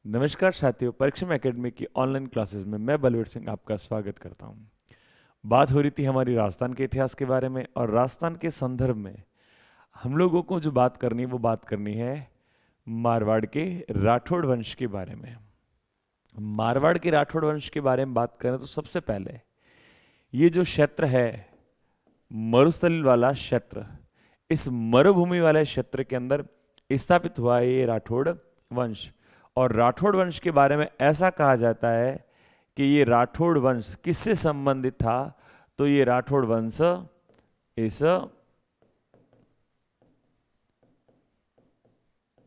नमस्कार साथियों, परिश्रम एकेडमी की ऑनलाइन क्लासेस में मैं बलवीर सिंह आपका स्वागत करता हूं। बात हो रही थी हमारी राजस्थान के इतिहास के बारे में, और राजस्थान के संदर्भ में हम लोगों को जो बात करनी है वो बात करनी है मारवाड़ के राठौड़ वंश के बारे में। मारवाड़ के राठौड़ वंश के बारे में बात करें तो सबसे पहले ये जो क्षेत्र है मरुस्थल वाला क्षेत्र, इस मरुभूमि वाले क्षेत्र के अंदर स्थापित हुआ है ये राठौड़ वंश। और राठौड़ वंश के बारे में ऐसा कहा जाता है कि ये राठौड़ वंश किससे संबंधित था, तो ये राठौड़ वंश इस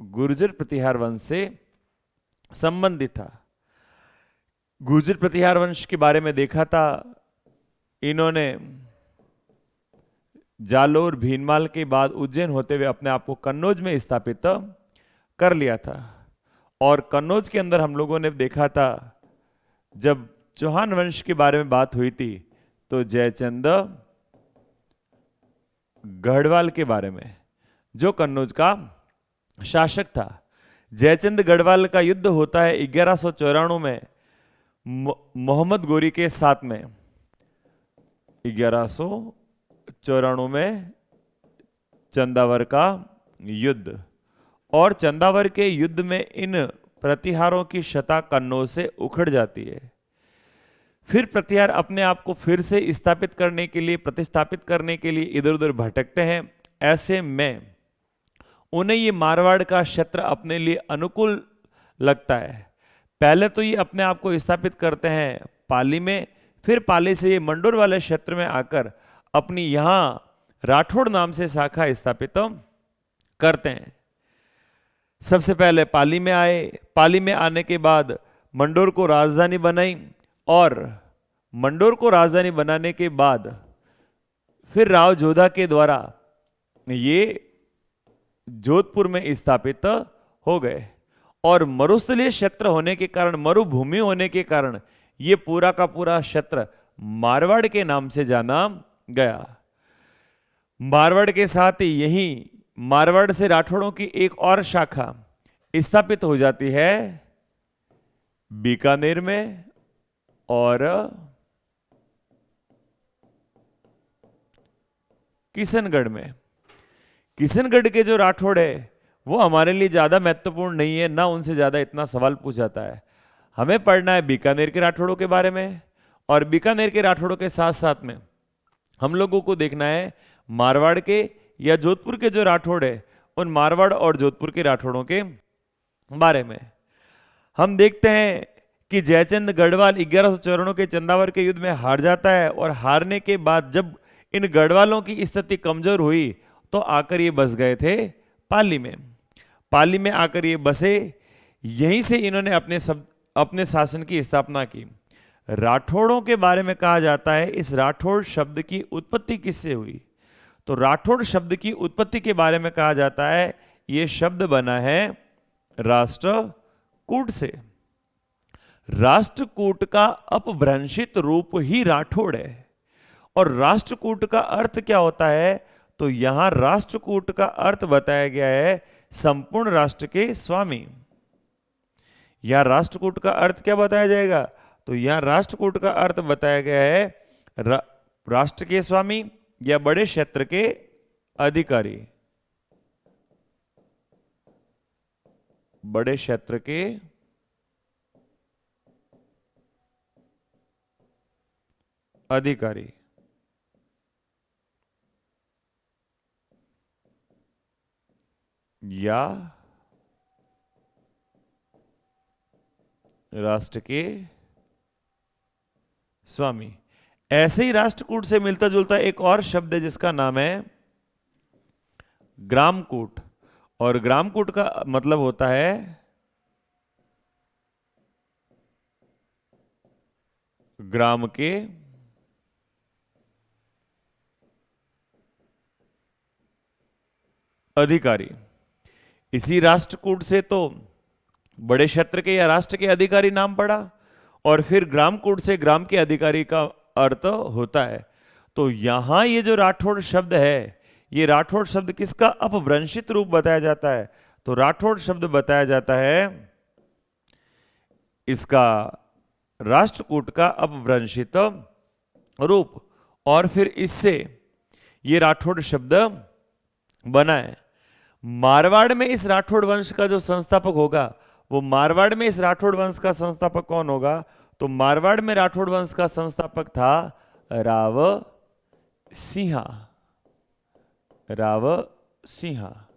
गुर्जर प्रतिहार वंश से संबंधित था। गुर्जर प्रतिहार वंश के बारे में देखा था, इन्होंने जालोर भीनमाल के बाद उज्जैन होते हुए अपने आप को कन्नौज में स्थापित कर लिया था। और कन्नौज के अंदर हम लोगों ने देखा था, जब चौहान वंश के बारे में बात हुई थी तो जयचंद गढ़वाल के बारे में, जो कन्नौज का शासक था। जयचंद गढ़वाल का युद्ध होता है 1194 में मोहम्मद गोरी के साथ में। 1194 में चंदावर का युद्ध, और चंदावर के युद्ध में इन प्रतिहारों की शता कन्नौज से उखड़ जाती है। फिर प्रतिहार अपने आप को फिर से स्थापित करने के लिए, प्रतिस्थापित करने के लिए इधर उधर भटकते हैं। ऐसे में उन्हें ये मारवाड़ का क्षेत्र अपने लिए अनुकूल लगता है। पहले तो ये अपने आप को स्थापित करते हैं पाली में, फिर पाली से ये मंडोर वाले क्षेत्र में आकर अपनी यहां राठौड़ नाम से शाखा स्थापित करते हैं। सबसे पहले पाली में आए, पाली में आने के बाद मंडोर को राजधानी बनाई, और मंडोर को राजधानी बनाने के बाद फिर राव जोधा के द्वारा ये जोधपुर में स्थापित हो गए। और मरुस्थलीय क्षेत्र होने के कारण, मरुभूमि होने के कारण ये पूरा का पूरा क्षेत्र मारवाड़ के नाम से जाना गया। मारवाड़ के साथ ही यही मारवाड़ से राठौड़ों की एक और शाखा स्थापित हो जाती है बीकानेर में, और किशनगढ़ में। किशनगढ़ के जो राठौड़ है वो हमारे लिए ज्यादा महत्वपूर्ण नहीं है, ना उनसे ज्यादा इतना सवाल पूछा जाता है। हमें पढ़ना है बीकानेर के राठौड़ों के बारे में, और बीकानेर के राठौड़ों के साथ साथ में हम लोगों को देखना है मारवाड़ के या जोधपुर के जो राठौड़ है, उन मारवाड़ और जोधपुर के राठौड़ों के बारे में। हम देखते हैं कि जयचंद गढ़वाल 1194 के चंदावर के युद्ध में हार जाता है, और हारने के बाद जब इन गढ़वालों की स्थिति कमजोर हुई तो आकर ये बस गए थे पाली में। पाली में आकर ये बसे, यहीं से इन्होंने अपने शासन की स्थापना की। राठौड़ों के बारे में कहा जाता है, इस राठौड़ शब्द की उत्पत्ति किससे हुई, तो राठौड़ शब्द की उत्पत्ति के बारे में कहा जाता है यह शब्द बना है राष्ट्रकूट से। राष्ट्रकूट का अपभ्रंशित रूप ही राठौड़ है। और राष्ट्रकूट का अर्थ क्या होता है, तो यहां राष्ट्रकूट का अर्थ बताया गया है संपूर्ण राष्ट्र के स्वामी। यहां राष्ट्रकूट का अर्थ क्या बताया जाएगा, तो यहां राष्ट्रकूट का अर्थ बताया गया है राष्ट्र के स्वामी या बड़े क्षेत्र के अधिकारी। बड़े क्षेत्र के अधिकारी। या राष्ट्र के स्वामी। ऐसे ही राष्ट्रकूट से मिलता जुलता एक और शब्द है जिसका नाम है ग्रामकूट, और ग्रामकूट का मतलब होता है ग्राम के अधिकारी। इसी राष्ट्रकूट से तो बड़े क्षेत्र के या राष्ट्र के अधिकारी नाम पड़ा, और फिर ग्रामकूट से ग्राम के अधिकारी का अर्थ होता है। तो यहां ये जो राठौड़ शब्द है, ये राठौड़ शब्द किसका अपभ्रंशित रूप बताया जाता है, तो राठौड़ शब्द बताया जाता है इसका राष्ट्रकूट का अपभ्रंशित रूप, और फिर इससे ये राठौड़ शब्द बना है। मारवाड़ में इस राठौड़ वंश का जो संस्थापक होगा, वो मारवाड़ में इस राठौड़ वंश का संस्थापक कौन होगा? तो मारवाड़ में राठौड़ वंश का संस्थापक था राव सिंहा। राव सिंहा,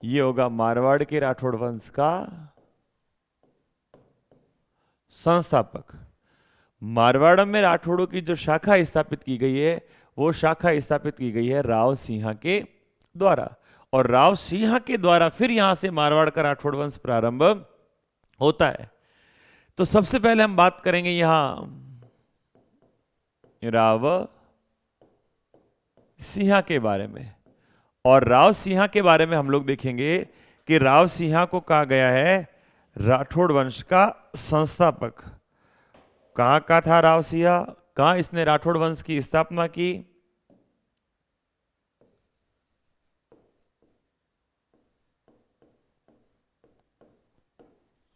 ये होगा मारवाड़ के राठौड़ वंश का संस्थापक। मारवाड़ में राठौड़ों की जो शाखा स्थापित की गई है, वो शाखा स्थापित की गई है राव सिंहा के द्वारा, और राव सिंहा के द्वारा फिर यहां से मारवाड़ का राठौड़ वंश प्रारंभ होता है। तो सबसे पहले हम बात करेंगे यहां राव सिंहा के बारे में, और राव सिंहा के बारे में हम लोग देखेंगे कि राव सिंहा को कहा गया है राठौड़ वंश का संस्थापक। कहां का था राव सिंहा? कहां इसने राठौड़ वंश की स्थापना की?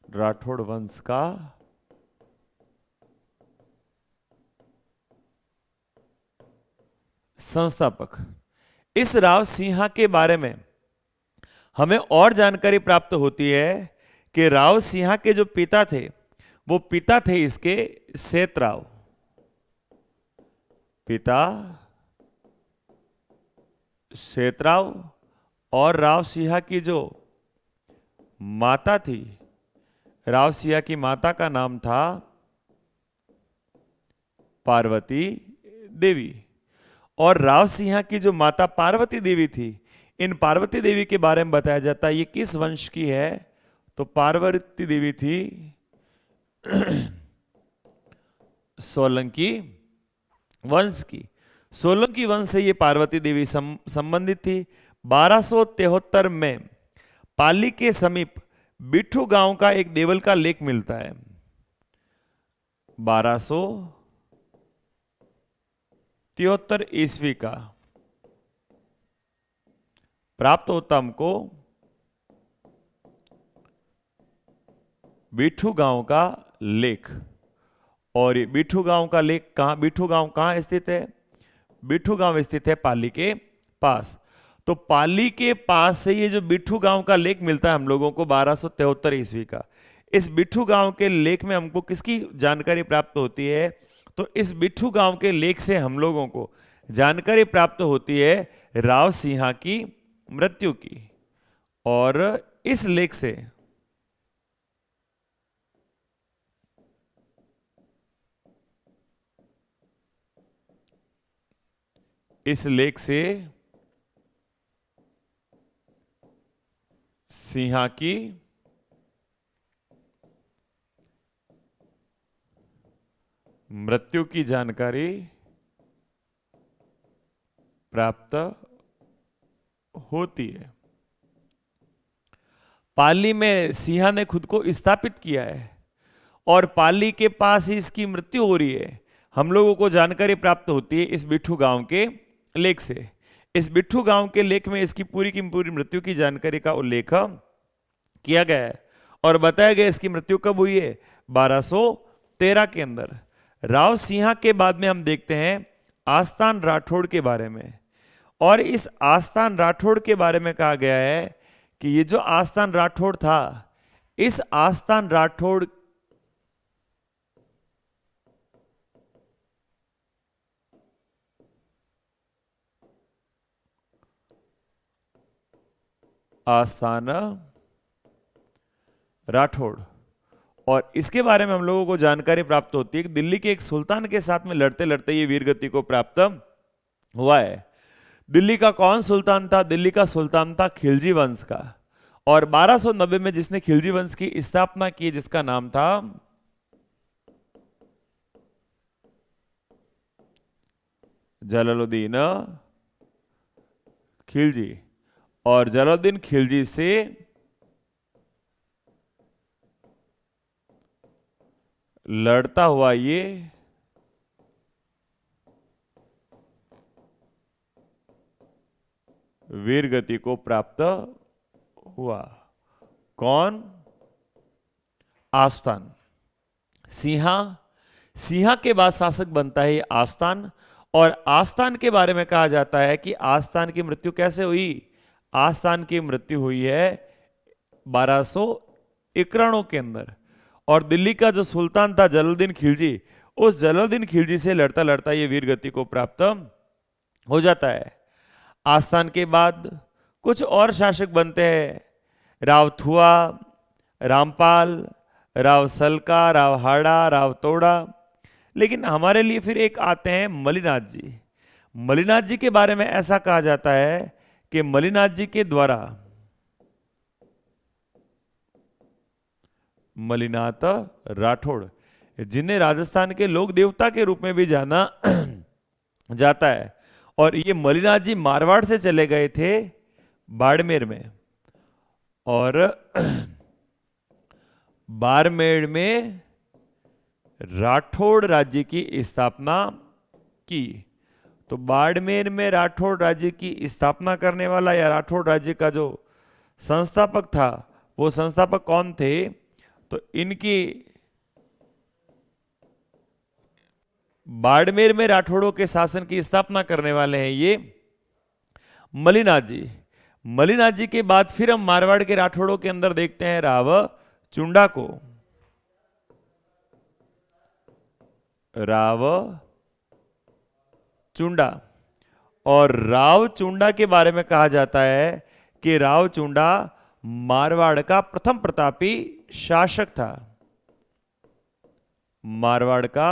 राठौड़ वंश का संस्थापक। इस राव सिंहा के बारे में हमें और जानकारी प्राप्त होती है कि राव सिंहा के जो पिता थे, वो पिता थे इसके सेतराव। पिता सेतराव, और राव सिंहा की जो माता थी, राव सिंहा की माता का नाम था पार्वती देवी। और राव सिंहा की जो माता पार्वती देवी थी, इन पार्वती देवी के बारे में बताया जाता है ये किस वंश की है? तो पार्वती देवी थी सोलंकी वंश की। सोलंकी वंश से ये पार्वती देवी संबंधित थी। 1273 में पाली के समीप बिठू गांव का एक देवल का लेख मिलता है। 1273 ईस्वी का प्राप्त होता हमको बिठू गांव का लेख। और ये बिठू गांव का लेख कहां, बिठू गांव कहां स्थित है? बिठू गांव स्थित है पाली के पास। तो पाली के पास से ये जो बिठू गांव का लेख मिलता है हम लोगों को 1273 ईस्वी का, इस बिठू गांव के लेख में हमको किसकी जानकारी प्राप्त होती है? तो इस बिठू गांव के लेख से हम लोगों को जानकारी प्राप्त होती है राव सिंहा की मृत्यु की। और इस लेख से सिंहा की मृत्यु की जानकारी प्राप्त होती है। पाली में सिंहा ने खुद को स्थापित किया है, और पाली के पास ही इसकी मृत्यु हो रही है। हम लोगों को जानकारी प्राप्त होती है इस बिठू गांव के लेख से। इस बिठू गांव के लेख में इसकी पूरी की पूरी मृत्यु की जानकारी का उल्लेख किया गया है, और बताया गया इसकी मृत्यु कब हुई है? 1213 के अंदर। राव सिंहा के बाद में हम देखते हैं आस्थान राठौड़ के बारे में। और इस आस्थान राठौड़ के बारे में कहा गया है कि ये जो आस्थान राठौड़ था, इस आस्थान राठौड़ आस्थान राठौड़, और इसके बारे में हम लोगों को जानकारी प्राप्त होती है कि दिल्ली के एक सुल्तान के साथ में लड़ते लड़ते ये वीरगति को प्राप्त हुआ है। दिल्ली का कौन सुल्तान था? दिल्ली का सुल्तान था खिलजी वंश का। और 1290 में जिसने खिलजी वंश की स्थापना की, जिसका नाम था जलालुद्दीन खिलजी। और जलालुद्दीन खिलजी से लड़ता हुआ ये वीरगति को प्राप्त हुआ। कौन? आस्थान। सिंहा, सिंहा के बाद शासक बनता है ये आस्तान। और आस्तान के बारे में कहा जाता है कि आस्तान की मृत्यु कैसे हुई? आस्तान की मृत्यु हुई है 1291 के अंदर। और दिल्ली का जो सुल्तान था जलालुद्दीन खिलजी, उस जलालुद्दीन खिलजी से लड़ता लड़ता ये वीर गति को प्राप्त हो जाता है। आस्तान के बाद कुछ और शासक बनते हैं, राव थुआ, रामपाल, राव सलका, राव हाड़ा, राव तोड़ा। लेकिन हमारे लिए फिर एक आते हैं मलिनाथ जी। मलिनाथ जी के बारे में ऐसा कहा जाता है कि मलिनाथ जी के द्वारा, मलिनाथ राठौड़, जिन्हें राजस्थान के लोक देवता के रूप में भी जाना जाता है। और ये मलिनाथ जी मारवाड़ से चले गए थे बाड़मेर में, और बाड़मेर में राठौड़ राज्य की स्थापना की। तो बाड़मेर में राठौड़ राज्य की स्थापना करने वाला या राठौड़ राज्य का जो संस्थापक था, वो संस्थापक कौन थे? तो इनकी बाड़मेर में राठौड़ों के शासन की स्थापना करने वाले हैं ये मलिनाथ जी। मलिनाथ जी के बाद फिर हम मारवाड़ के राठौड़ों के अंदर देखते हैं राव चुंडा को। राव चुंडा, और राव चुंडा के बारे में कहा जाता है कि राव चुंडा मारवाड़ का प्रथम प्रतापी शासक था। मारवाड़ का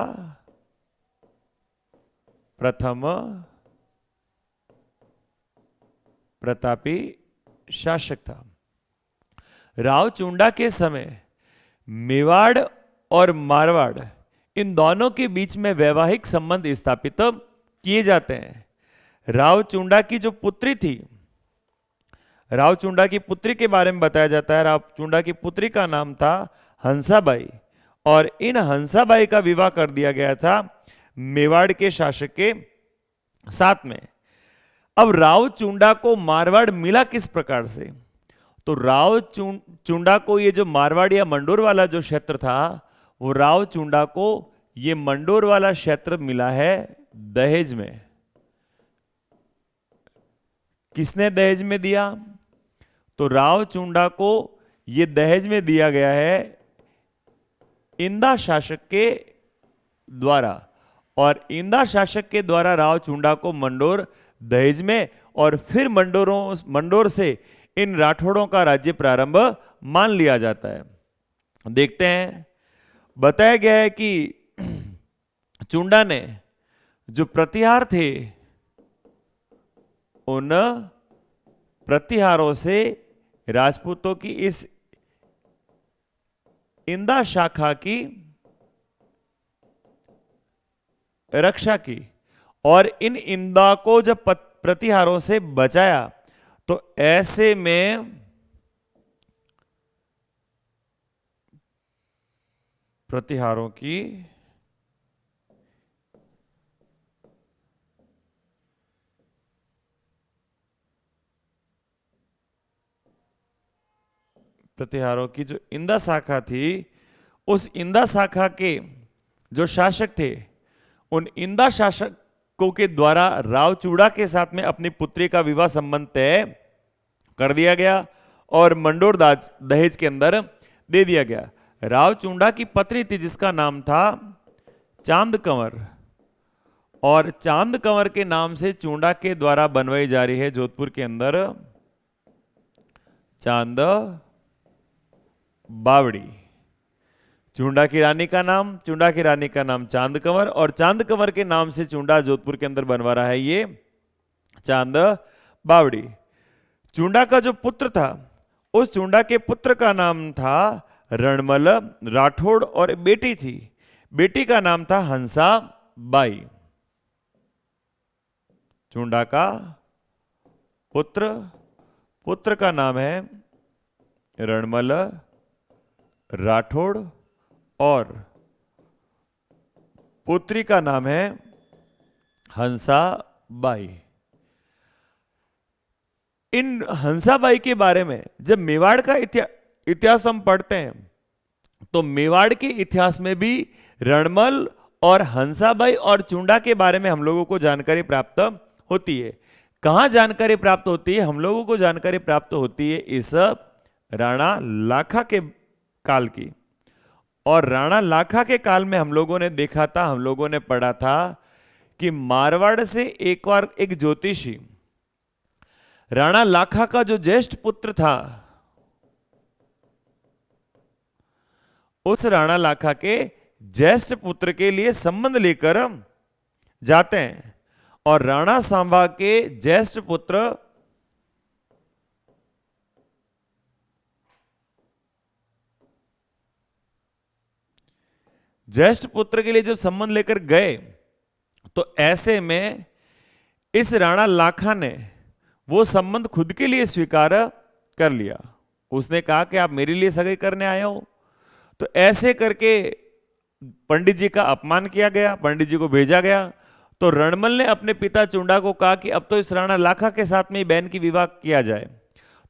प्रथम प्रतापी शासक था। राव चुंडा के समय मेवाड़ और मारवाड़, इन दोनों के बीच में वैवाहिक संबंध स्थापित किए जाते हैं। राव चुंडा की जो पुत्री थी, राव चुंडा की पुत्री के बारे में बताया जाता है। राव चुंडा की पुत्री का नाम था हंसाबाई, और इन हंसाबाई का विवाह कर दिया गया था मेवाड़ के शासक के साथ में। अब राव चुंडा को मारवाड़ मिला किस प्रकार से? तो राव चुंडा को ये जो मारवाड़ या मंडोर वाला जो क्षेत्र था, वो राव चुंडा को ये मंडोर वाला क्षेत्र मिला है दहेज में। किसने दहेज में दिया? तो राव चुंडा को ये दहेज में दिया गया है इंदा मंडोर के द्वारा, और इंदा शासक के द्वारा राव चुंडा को मंडोर दहेज में, और फिर मंडोर से इन राठौड़ों का राज्य प्रारंभ मान लिया जाता है। देखते हैं, बताया गया है कि चुंडा ने जो प्रतिहार थे, उन प्रतिहारों से राजपूतों की इस इंदा शाखा की रक्षा की, और इन इंदा को जब प्रतिहारों से बचाया, तो ऐसे में प्रतिहारों की जो इंदा शाखा थी, उस इंदा शाखा के जो शासक थे, उन इंदा शासकों के द्वारा राव चुंडा के साथ में अपनी पुत्री का विवाह संबंध तय कर दिया गया और मंडोर दहेज के अंदर दे दिया गया। राव चुंडा की पत्नी थी जिसका नाम था चांद कंवर, और चांद कंवर के नाम से चुंडा के द्वारा बनवाई जा रही है जोधपुर के अंदर चांद बावड़ी। चुंडा की रानी का नाम चांद कंवर, और चांद कंवर के नाम से चुंडा जोधपुर के अंदर बनवा रहा है ये चांद बावड़ी। चुंडा का जो पुत्र था, उस चुंडा के पुत्र का नाम था रणमल राठौड़, और बेटी थी, बेटी का नाम था हंसा बाई। चुंडा का पुत्र का नाम है रणमल राठौड़, और पुत्री का नाम है हंसाबाई। इन हंसाबाई के बारे में जब मेवाड़ का इतिहास हम पढ़ते हैं, तो मेवाड़ के इतिहास में भी रणमल और हंसाबाई और चुंडा के बारे में हम लोगों को जानकारी प्राप्त होती है। कहां जानकारी प्राप्त होती है? हम लोगों को जानकारी प्राप्त होती है इस राणा लाखा के काल की। और राणा लाखा के काल में हम लोगों ने देखा था, हम लोगों ने पढ़ा था कि मारवाड़ से एक बार एक ज्योतिषी राणा लाखा का जो ज्येष्ठ पुत्र था, उस राणा लाखा के ज्येष्ठ पुत्र के लिए संबंध लेकर जाते हैं। और राणा सांबा के ज्येष्ठ पुत्र के लिए जब संबंध लेकर गए, तो ऐसे में इस राणा लाखा ने वो संबंध खुद के लिए स्वीकार कर लिया। उसने कहा कि आप मेरे लिए सगाई करने आए हो। तो ऐसे करके पंडित जी का अपमान किया गया, पंडित जी को भेजा गया। तो रणमल ने अपने पिता चुंडा को कहा कि अब तो इस राणा लाखा के साथ में बहन की विवाह किया जाए।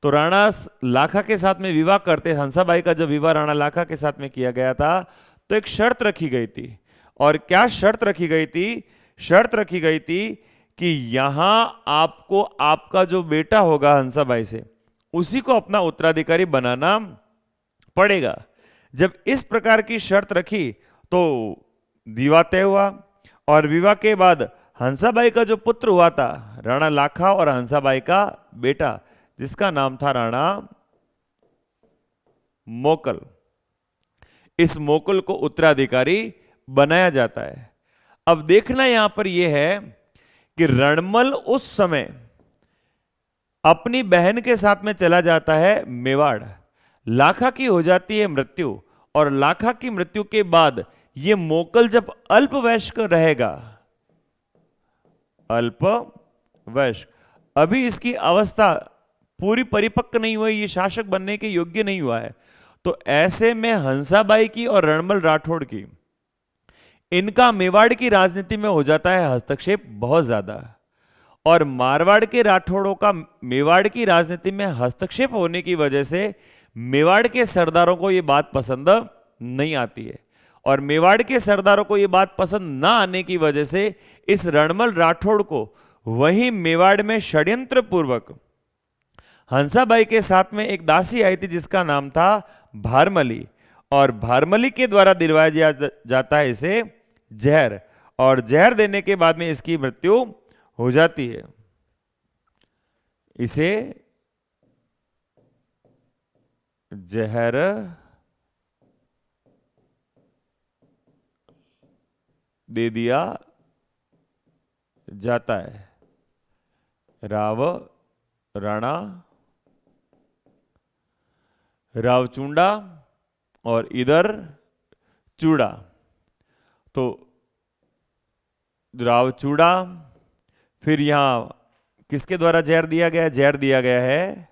तो राणा लाखा के साथ में विवाह करते, हंसाबाई का जब विवाह राणा लाखा के साथ में किया गया था, तो एक शर्त रखी गई थी। और क्या शर्त रखी गई थी? शर्त रखी गई थी कि यहां आपको आपका जो बेटा होगा हंसाबाई से, उसी को अपना उत्तराधिकारी बनाना पड़ेगा। जब इस प्रकार की शर्त रखी तो विवाह तय हुआ। और विवाह के बाद हंसाबाई का जो पुत्र हुआ था, राणा लाखा और हंसाबाई का बेटा, जिसका नाम था राणा मोकल, इस मोकल को उत्तराधिकारी बनाया जाता है। अब देखना यहां पर यह है कि रणमल उस समय अपनी बहन के साथ में चला जाता है मेवाड़। लाखा की हो जाती है मृत्यु, और लाखा की मृत्यु के बाद ये मोकल जब अल्पवयस्क रहेगा, अल्पवयस्क, अभी इसकी अवस्था पूरी परिपक्व नहीं हुई, ये शासक बनने के योग्य नहीं हुआ है। तो ऐसे में हंसाबाई की और रणमल राठौड़ की, इनका मेवाड़ की राजनीति में हो जाता है हस्तक्षेप बहुत ज्यादा। और मारवाड़ के राठौड़ों का मेवाड़ की राजनीति में हस्तक्षेप होने की वजह से मेवाड़ के सरदारों को यह बात पसंद नहीं आती है। और मेवाड़ के सरदारों को यह बात पसंद ना आने की वजह से इस रणमल राठौड़ को वही मेवाड़ में षड्यंत्र पूर्वक हंसाबाई के साथ में एक दासी आई थी जिसका नाम था भारमली, और भारमली के द्वारा दिलवाया जाता है इसे जहर, और जहर देने के बाद में इसकी मृत्यु हो जाती है। इसे जहर दे दिया जाता है। राव राणा रावचुंडा और इधर चूड़ा। तो रावचूड़ा, फिर यहां किसके द्वारा जहर दिया गया? जहर दिया गया है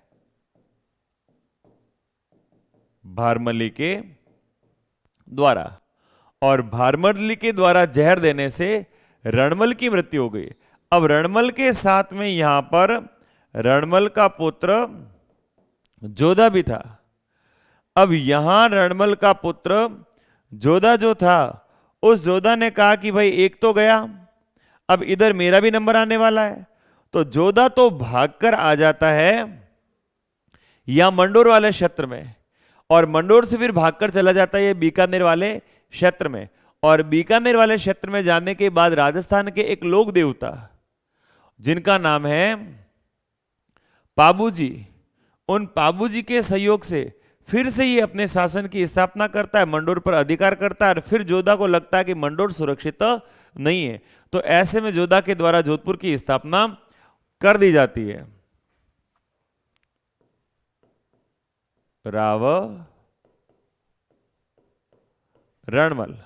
भारमली के द्वारा। और भारमली के द्वारा जहर देने से रणमल की मृत्यु हो गई। अब रणमल के साथ में यहां पर रणमल का पुत्र जोधा भी था। अब यहां रणमल का पुत्र जोधा जो था, उस जोधा ने कहा कि भाई एक तो गया, अब इधर मेरा भी नंबर आने वाला है। तो जोधा तो भागकर आ जाता है यहां मंडोर वाले क्षेत्र में, और मंडोर से फिर भागकर चला जाता है ये बीकानेर वाले क्षेत्र में। और बीकानेर वाले क्षेत्र में जाने के बाद राजस्थान के एक लोक देवता जिनका नाम है पाबूजी, उन पाबूजी के सहयोग से फिर से ये अपने शासन की स्थापना करता है, मंडोर पर अधिकार करता है। और फिर जोधा को लगता है कि मंडोर सुरक्षित नहीं है, तो ऐसे में जोधा के द्वारा जोधपुर की स्थापना कर दी जाती है। राव रणमल,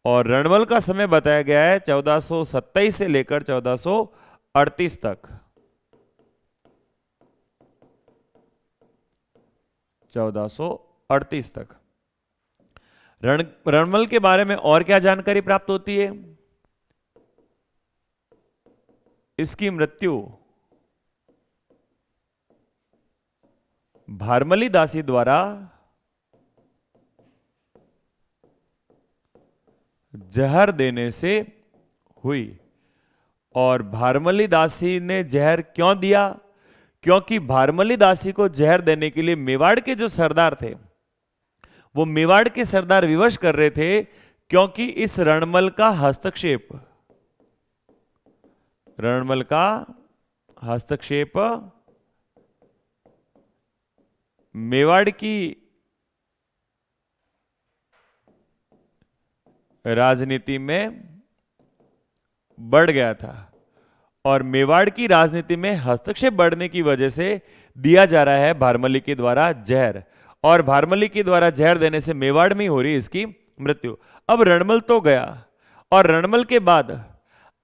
और रणमल का समय बताया गया है 1427 से लेकर 1438 तक। 1438 तक। रणमल के बारे में और क्या जानकारी प्राप्त होती है? इसकी मृत्यु भारमली दासी द्वारा जहर देने से हुई। और भारमली दासी ने जहर क्यों दिया? क्योंकि भारमली दासी को जहर देने के लिए मेवाड़ के जो सरदार थे, वो मेवाड़ के सरदार विवश कर रहे थे, क्योंकि इस रणमल का हस्तक्षेप मेवाड़ की राजनीति में बढ़ गया था। और मेवाड़ की राजनीति में हस्तक्षेप बढ़ने की वजह से दिया जा रहा है भारमली के द्वारा जहर, और भारमली के द्वारा जहर देने से मेवाड़ में हो रही इसकी मृत्यु। अब रणमल तो गया, और रणमल के बाद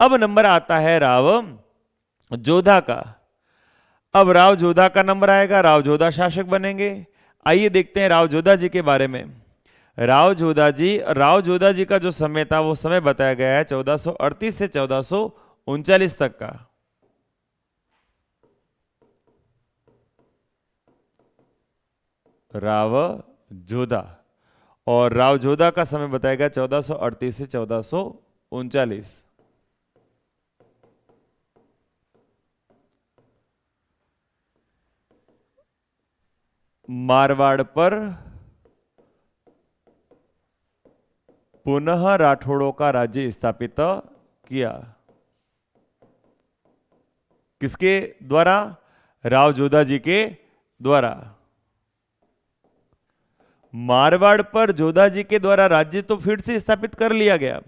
अब नंबर आता है राव जोधा का। अब राव जोधा का नंबर आएगा, राव जोधा शासक बनेंगे। आइए देखते हैं राव जोधा जी के बारे में। राव जोधा जी का जो समय था वो समय बताया गया है 1438 से 1439 तक का। राव जोधा, और राव जोधा का समय बताया गया 1438 से 1439। मारवाड़ पर पुनः राठौड़ों का राज्य स्थापित किया। किसके द्वारा? राव जोधा जी के द्वारा। मारवाड़ पर जोधा जी के द्वारा राज्य तो फिर से स्थापित कर लिया गया,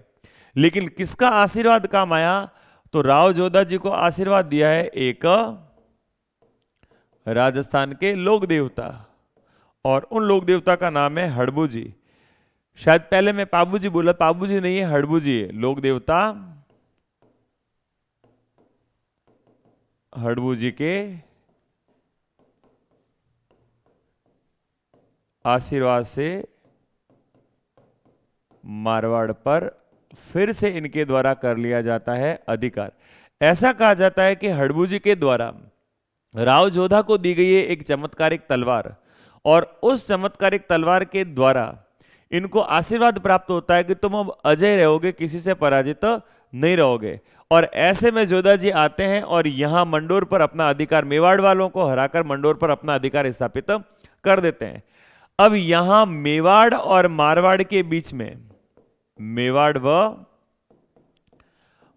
लेकिन किसका आशीर्वाद काम आया? तो राव जोधा जी को आशीर्वाद दिया है एक राजस्थान के लोक देवता, और उन लोक देवता का नाम है हड़बू जी। शायद पहले मैं पाबू जी बोला, पाबू जी नहीं है, हड़बू जी है। लोक देवता हड़बू जी के आशीर्वाद से मारवाड़ पर फिर से इनके द्वारा कर लिया जाता है अधिकार। ऐसा कहा जाता है कि हड़बू जी के द्वारा राव जोधा को दी गई है एक चमत्कारिक तलवार, और उस चमत्कारिक तलवार के द्वारा इनको आशीर्वाद प्राप्त होता है कि तुम अब अजय रहोगे, किसी से पराजित नहीं रहोगे। और ऐसे में जोधा जी आते हैं और यहां मंडोर पर अपना अधिकार, मेवाड़ वालों को हराकर मंडोर पर अपना अधिकार स्थापित कर देते हैं। अब यहां मेवाड़ और मारवाड़ के बीच में, मेवाड़ व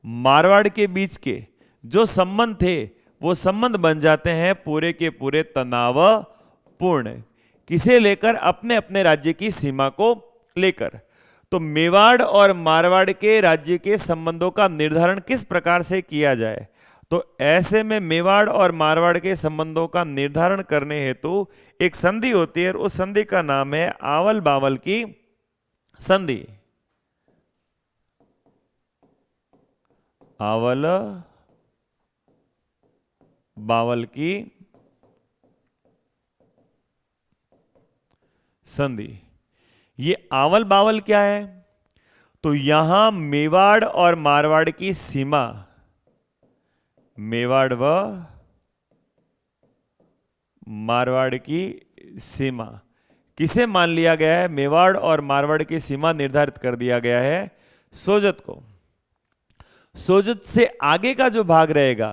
मारवाड़ के बीच के जो संबंध थे वो संबंध बन जाते हैं पूरे के पूरे तनावपूर्ण। किसे लेकर? अपने अपने राज्य की सीमा को लेकर। तो मेवाड़ और मारवाड़ के राज्य के संबंधों का निर्धारण किस प्रकार से किया जाए? तो ऐसे में मेवाड़ और मारवाड़ के संबंधों का निर्धारण करने हेतु एक संधि होती है, और उस संधि का नाम है आवल बावल की संधि। आवल बावल की संधि। ये आवल बावल क्या है? तो यहां मेवाड़ और मारवाड़ की सीमा, मेवाड़ व मारवाड़ की सीमा किसे मान लिया गया है? मेवाड़ और मारवाड़ की सीमा निर्धारित कर दिया गया है सोजत को। सोजत से आगे का जो भाग रहेगा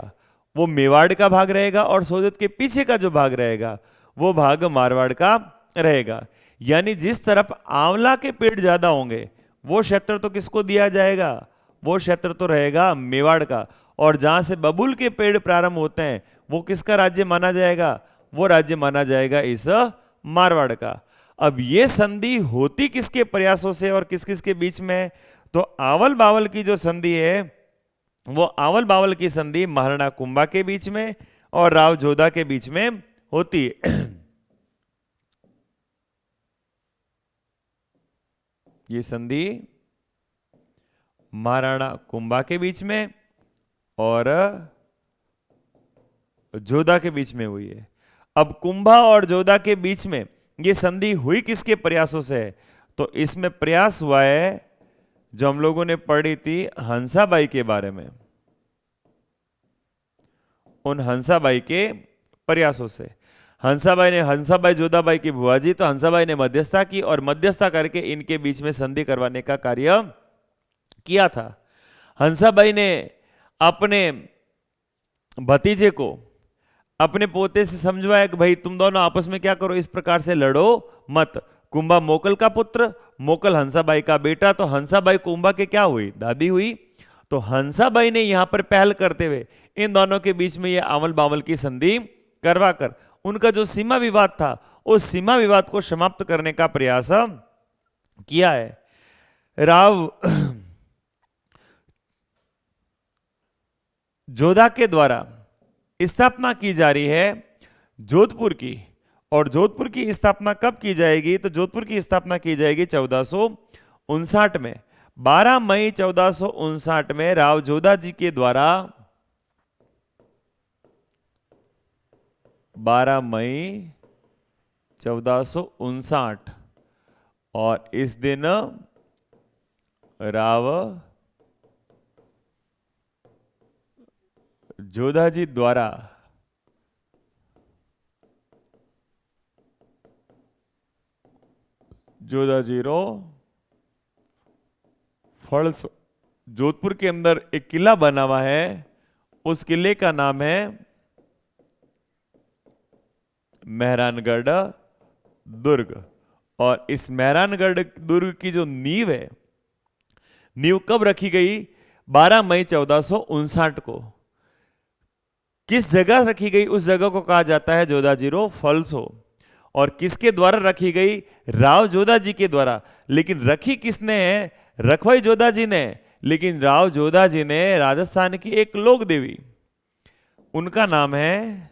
वो मेवाड़ का भाग रहेगा, और सोजत के पीछे का जो भाग रहेगा वो भाग मारवाड़ का रहेगा। यानी जिस तरफ आंवला के पेड़ ज्यादा होंगे वो क्षेत्र तो किसको दिया जाएगा? वो क्षेत्र तो रहेगा मेवाड़ का। और जहां से बबूल के पेड़ प्रारंभ होते हैं वो किसका राज्य माना जाएगा? वो राज्य माना जाएगा इस मारवाड़ का। अब ये संधि होती किसके प्रयासों से और किस किस के बीच में? तो आवल बावल की जो संधि है वो आवल बावल की संधि महाराणा कुंभा के बीच में और राव जोधा के बीच में होती है। ये संधि महाराणा कुंभा के बीच में और जोधा के बीच में हुई है। अब कुंभा और जोधा के बीच में ये संधि हुई किसके प्रयासों से है? तो इसमें प्रयास हुआ है जो हम लोगों ने पढ़ी थी हंसाबाई के बारे में, उन हंसाबाई के प्रयासों से। हंसाबाई जोधाबाई की बुआ जी, तो हंसाबाई ने मध्यस्थता की और मध्यस्थता करके इनके बीच में संधि करवाने का कार्य किया था। हंसाबाई ने अपने भतीजे को अपने पोते से समझवाया कि भाई तुम दोनों आपस में क्या करो, इस प्रकार से लड़ो मत। कुंभा मोकल का पुत्र, मोकल हंसाबाई का बेटा, तो हंसाबाई कुंभा के क्या हुई, दादी हुई। तो हंसाबाई ने यहां पर पहल करते हुए इन दोनों के बीच में यह अमल बामल की संधि करवाकर उनका जो सीमा विवाद था उस सीमा विवाद को समाप्त करने का प्रयास किया है। राव जोधा के द्वारा स्थापना की जा रही है जोधपुर की, और जोधपुर की स्थापना कब की जाएगी, तो जोधपुर की स्थापना की जाएगी 1459 में। 12 मई 1459 में राव जोधा जी के द्वारा 12 मई 1459 और इस दिन राव जोधा जी द्वारा जोधाजीरो फल्स, जोधपुर के अंदर एक किला बना हुआ है, उस किले का नाम है मेहरानगढ़ दुर्ग। और इस मेहरानगढ़ दुर्ग की जो नींव है, नींव कब रखी गई, 12 मई 1459 को। किस जगह रखी गई, उस जगह को कहा जाता है जोधाजीरो फॉल्सो। और किसके द्वारा रखी गई, राव जोधा जी के द्वारा। लेकिन रखी किसने है, रखवाई जोधा जी ने, लेकिन राव जोधा जी ने राजस्थान की एक लोक देवी, उनका नाम है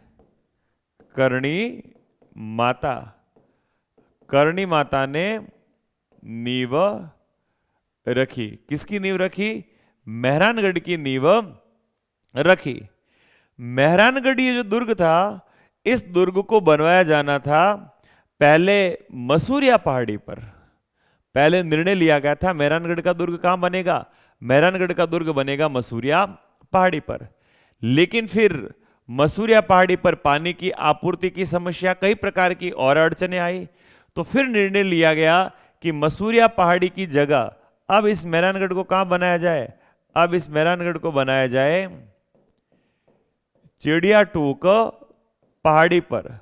करणी माता। करणी माता ने नींव रखी, किसकी नींव रखी, मेहरानगढ़ की नींव रखी। मेहरानगढ़ ये जो दुर्ग था, इस दुर्ग को बनवाया जाना था पहले मसूरिया पहाड़ी पर। पहले निर्णय लिया गया था मेहरानगढ़ का दुर्ग कहां बनेगा, मेहरानगढ़ का दुर्ग बनेगा मसूरिया पहाड़ी पर। लेकिन फिर मसूरिया पहाड़ी पर पानी की आपूर्ति की समस्या, कई प्रकार की और अड़चने आई, तो फिर निर्णय लिया गया कि मसूरिया पहाड़ी की जगह अब इस मेहरानगढ़ को कहां बनाया जाए, अब इस मेहरानगढ़ को बनाया जाए चिड़िया टूक पहाड़ी पर।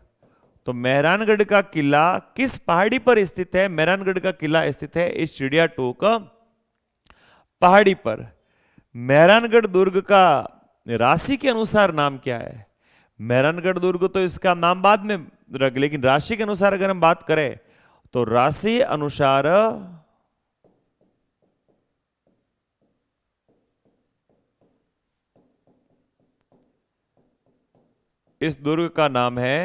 तो मेहरानगढ़ का किला किस पहाड़ी पर स्थित है, मेहरानगढ़ का किला स्थित है इस चिड़िया टूक पहाड़ी पर। मेहरानगढ़ दुर्ग का राशि के अनुसार नाम क्या है, मेहरानगढ़ दुर्ग तो इसका नाम बाद में रख, लेकिन राशि के अनुसार अगर हम बात करें तो राशि अनुसार इस दुर्ग का नाम है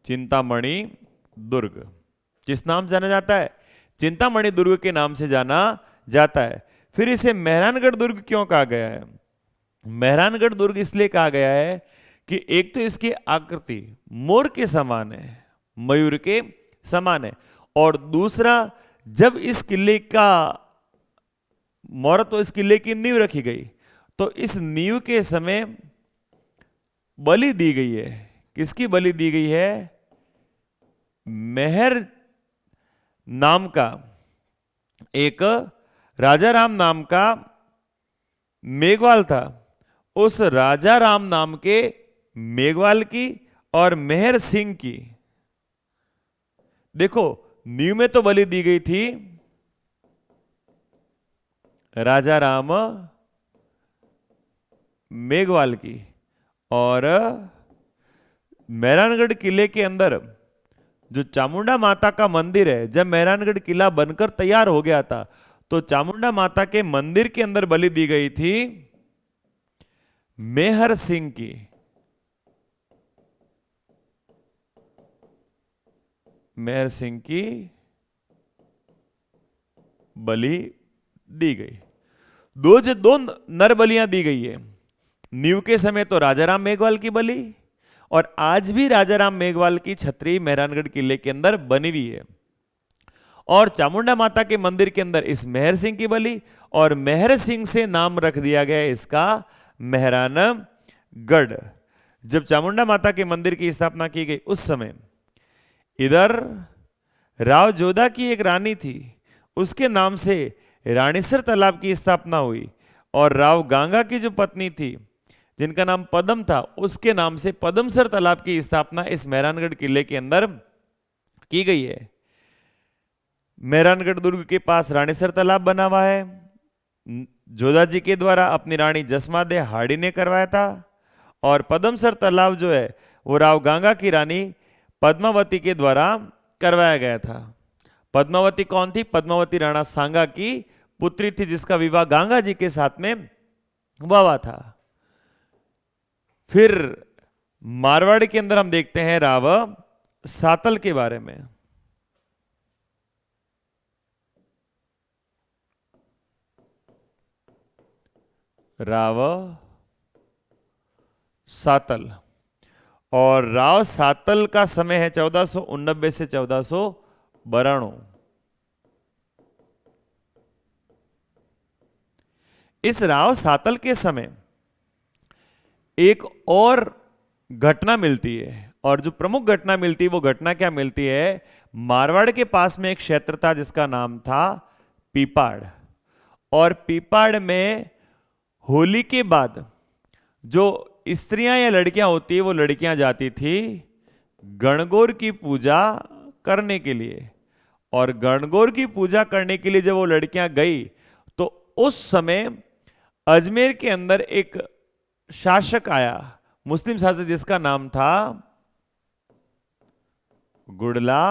चिंतामणि दुर्ग। किस नाम जाना जाता है, चिंतामणि दुर्ग के नाम से जाना जाता है। फिर इसे मेहरानगढ़ दुर्ग क्यों कहा गया है, मेहरानगढ़ दुर्ग इसलिए कहा गया है कि एक तो इसकी आकृति मोर के समान है, मयूर के समान है, और दूसरा जब इस किले का मुहूर्त, तो इस किले की नींव रखी गई, तो इस नींव के समय बलि दी गई है। किसकी बलि दी गई है, मेहर नाम का एक राजा राम नाम का मेघवाल था, उस राजा राम नाम के मेघवाल की और मेहर सिंह की, देखो नींव में तो बलि दी गई थी राजा राम मेघवाल की, और मेहरानगढ़ किले के अंदर जो चामुंडा माता का मंदिर है, जब मेहरानगढ़ किला बनकर तैयार हो गया था तो चामुंडा माता के मंदिर के अंदर बलि दी गई थी मेहर सिंह की। मेहर सिंह की बलि दी गई। दो नर बलियां दी गई है। नींव के समय तो राजाराम मेघवाल की बलि, और आज भी राजाराम मेघवाल की छतरी मेहरानगढ़ किले के अंदर बनी हुई है। और चामुंडा माता के मंदिर के अंदर इस मेहर सिंह की बलि, और मेहर सिंह से नाम रख दिया गया इसका मेहरानगढ़। जब चामुंडा माता के मंदिर की स्थापना की गई उस समय इधर राव जोधा की एक रानी थी, उसके नाम से रानीसर तालाब की स्थापना हुई। और राव गांगा की जो पत्नी थी जिनका नाम पदम था, उसके नाम से पदमसर तालाब की स्थापना इस मेहरानगढ़ किले के अंदर की गई है। मेहरानगढ़ दुर्ग के पास रानीसर तालाब बना हुआ है। जोधा जी के द्वारा अपनी रानी जसमादे हाड़ी ने करवाया था। और पदमसर तालाब जो है वो राव गांगा की रानी पद्मावती के द्वारा करवाया गया था। पद्मावती कौन थी? पद्मावती राणा सांगा की पुत्री थी, जिसका विवाह गांगा जी के साथ में हुआ था। फिर मारवाड़ के अंदर हम देखते हैं राव सातल के बारे में। राव सातल, और राव सातल का समय है 1489 से 1492। इस राव सातल के समय एक और घटना मिलती है, और जो प्रमुख घटना मिलती है वो घटना क्या मिलती है? मारवाड़ के पास में एक क्षेत्र था जिसका नाम था पीपाड़। और पीपाड़ में होली के बाद जो स्त्रियां या लड़कियां होती है वो लड़कियां जाती थी गणगौर की पूजा करने के लिए। और गणगौर की पूजा करने के लिए जब वो लड़कियां गई तो उस समय अजमेर के अंदर एक शासक आया, मुस्लिम शासक, जिसका नाम था गुड़ला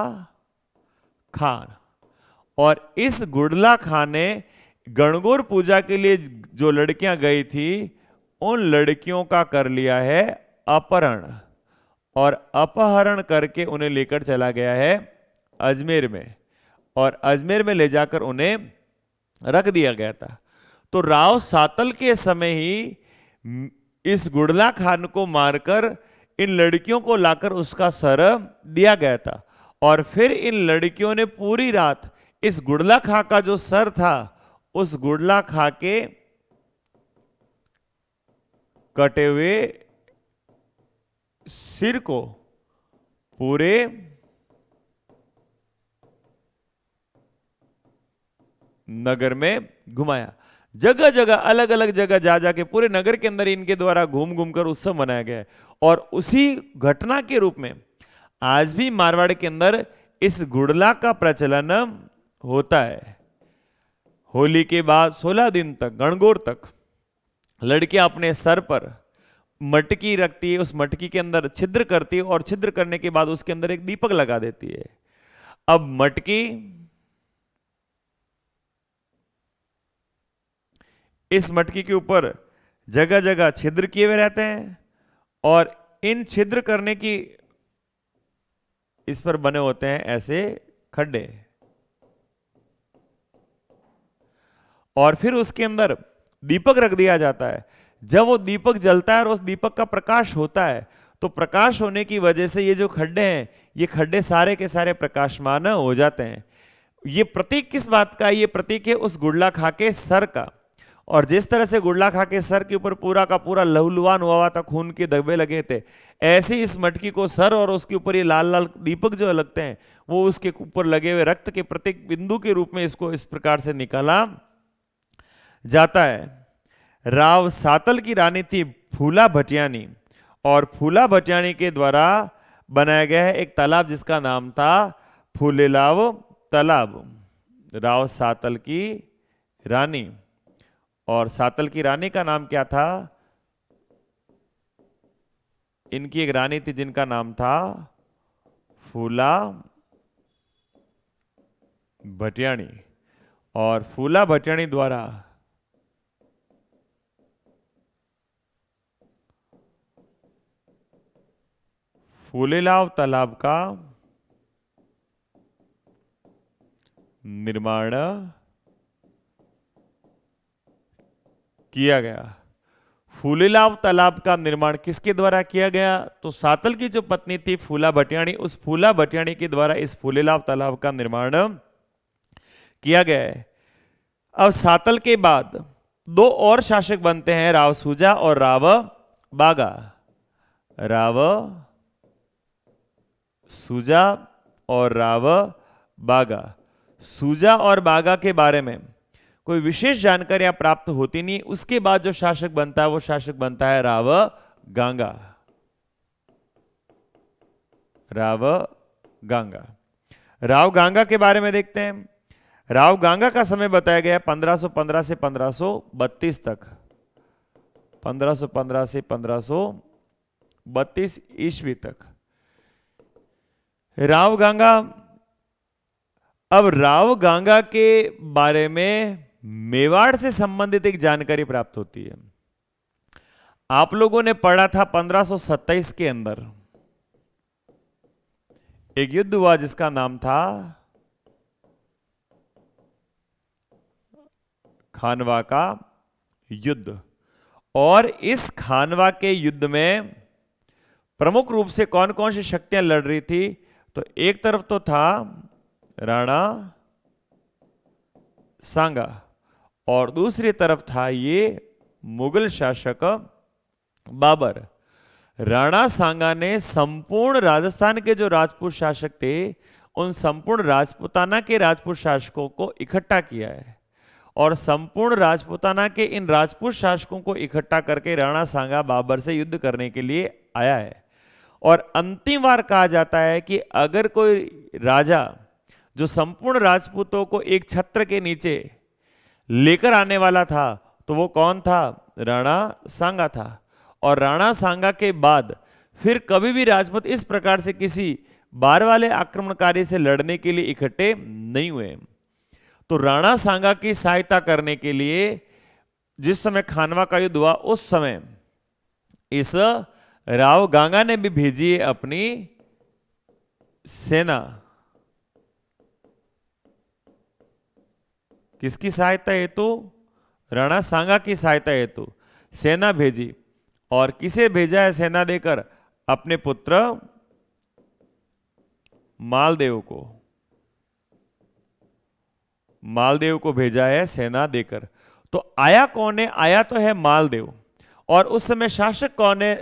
खान। और इस गुड़ला खान ने गणगौर पूजा के लिए जो लड़कियां गई थी उन लड़कियों का कर लिया है अपहरण, और अपहरण करके उन्हें लेकर चला गया है अजमेर में, और अजमेर में ले जाकर उन्हें रख दिया गया था। तो राव सातल के समय ही इस गुड़ला खान को मारकर इन लड़कियों को लाकर उसका सर दिया गया था। और फिर इन लड़कियों ने पूरी रात इस गुड़ला खां का जो सर था उस गुड़ला खां के कटे हुए सिर को पूरे नगर में घुमाया। जगह जगह, अलग अलग जगह जा जाके पूरे नगर के अंदर इनके द्वारा घूम घूम कर उत्सव मनाया गया है। और उसी घटना के रूप में आज भी मारवाड़ के अंदर इस गुड़ला का प्रचलन होता है। होली के बाद 16 दिन तक, गणगौर तक, लड़कियां अपने सर पर मटकी रखती है, उस मटकी के अंदर छिद्र करती है, और छिद्र करने के बाद उसके अंदर एक दीपक लगा देती है। अब मटकी इस मटकी के ऊपर जगह जगह छिद्र किए हुए रहते हैं, और इन छिद्र करने की इस पर बने होते हैं ऐसे खड्डे। और फिर उसके अंदर दीपक रख दिया जाता है। जब वो दीपक जलता है और उस दीपक का प्रकाश होता है तो प्रकाश होने की वजह से ये जो खड्डे हैं, ये खड्डे सारे के सारे प्रकाशमान हो जाते हैं। ये प्रतीक किस बात का? ये प्रतीक है उस गुड़ला खां के सर का। और जिस तरह से गुड़ला खां के सर के ऊपर पूरा का पूरा लहूलुहान हुआ था, खून के धब्बे लगे थे, ऐसे इस मटकी को सर और उसके ऊपर ये लाल लाल दीपक जो लगते हैं वो उसके ऊपर लगे हुए रक्त के प्रतीक बिंदु के रूप में इसको इस प्रकार से निकाला जाता है। राव सातल की रानी थी फूला भटियानी, और फूला भटियानी के द्वारा बनाया गया है एक तालाब जिसका नाम था फूलेलाव तालाब। राव सातल की रानी, और सातल की रानी का नाम क्या था? इनकी एक रानी थी जिनका नाम था फूला भटियानी, और फूला भटियानी द्वारा फूलेलाव तालाब का निर्माण किया गया। फूलेलाव तालाब का निर्माण किसके द्वारा किया गया? तो सातल की जो पत्नी थी फूला भटियानी, उस फूला भटियानी के द्वारा इस फूलेलाव तालाब का निर्माण किया गया है। अब सातल के बाद दो और शासक बनते हैं, राव सूजा और राव बागा। राव सूजा और राव बागा। सूजा और बागा के बारे में कोई विशेष जानकारियां प्राप्त होती नहीं। उसके बाद जो शासक बनता है वो शासक बनता है राव गांगा। राव गांगा। राव गांगा के बारे में देखते हैं। राव गांगा का समय बताया गया 1515 से 1532 तक। 1515 से 1532 ईस्वी तक राव गांगा। अब राव गांगा के बारे में मेवाड़ से संबंधित एक जानकारी प्राप्त होती है। आप लोगों ने पढ़ा था 1527 के अंदर एक युद्ध हुआ जिसका नाम था खानवा का युद्ध। और इस खानवा के युद्ध में प्रमुख रूप से कौन कौन सी शक्तियां लड़ रही थी? तो एक तरफ तो था राणा सांगा और दूसरी तरफ था ये मुगल शासक बाबर। राणा सांगा ने संपूर्ण राजस्थान के जो राजपूत शासक थे उन संपूर्ण राजपूताना के राजपूत शासकों को इकट्ठा किया है और संपूर्ण राजपूताना के इन राजपूत शासकों को इकट्ठा करके राणा सांगा बाबर से युद्ध करने के लिए आया है। और अंतिम बार कहा जाता है कि अगर कोई राजा जो संपूर्ण राजपूतों को एक छत्र के नीचे लेकर आने वाला था तो वो कौन था? राणा सांगा था। और राणा सांगा के बाद फिर कभी भी राजपूत इस प्रकार से किसी बार वाले आक्रमणकारी से लड़ने के लिए इकट्ठे नहीं हुए। तो राणा सांगा की सहायता करने के लिए जिस समय खानवा का युद्ध हुआ उस समय इस राव गांगा ने भी भेजी है अपनी सेना। किसकी सहायता हेतु? राणा सांगा की सहायता हेतु सेना भेजी। और किसे भेजा है सेना देकर? अपने पुत्र मालदेव को। मालदेव को भेजा है सेना देकर। तो आया कौन है? आया तो है मालदेव। और उस समय शासक कौन है?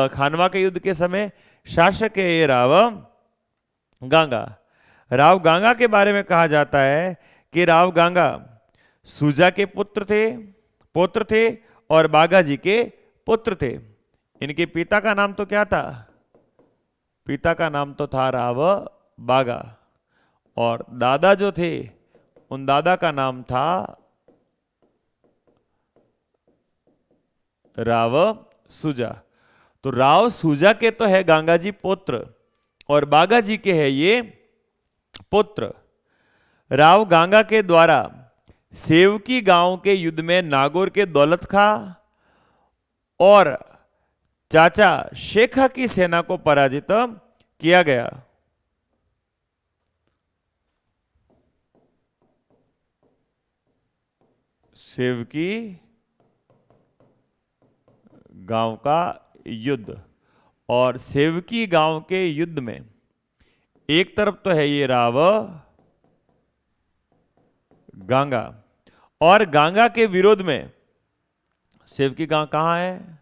खानवा के युद्ध के समय शासक है ये राव गांगा। राव गांगा के बारे में कहा जाता है कि राव गांगा सूजा के पुत्र थे और बागा जी के पुत्र थे। इनके पिता का नाम तो क्या था? पिता का नाम तो था राव बागा और दादा जो थे उन दादा का नाम था राव सूजा। तो राव सूजा के तो है गांगा जी पुत्र और बागा जी के है ये पुत्र। राव गांगा के द्वारा सेवकी गांव के युद्ध में नागौर के दौलत खां और चाचा शेखा की सेना को पराजित किया गया। सेवकी गांव का युद्ध। और सेवकी गांव के युद्ध में एक तरफ तो है ये राव गांगा और गांगा के विरोध में सेवकी गांव कहां है?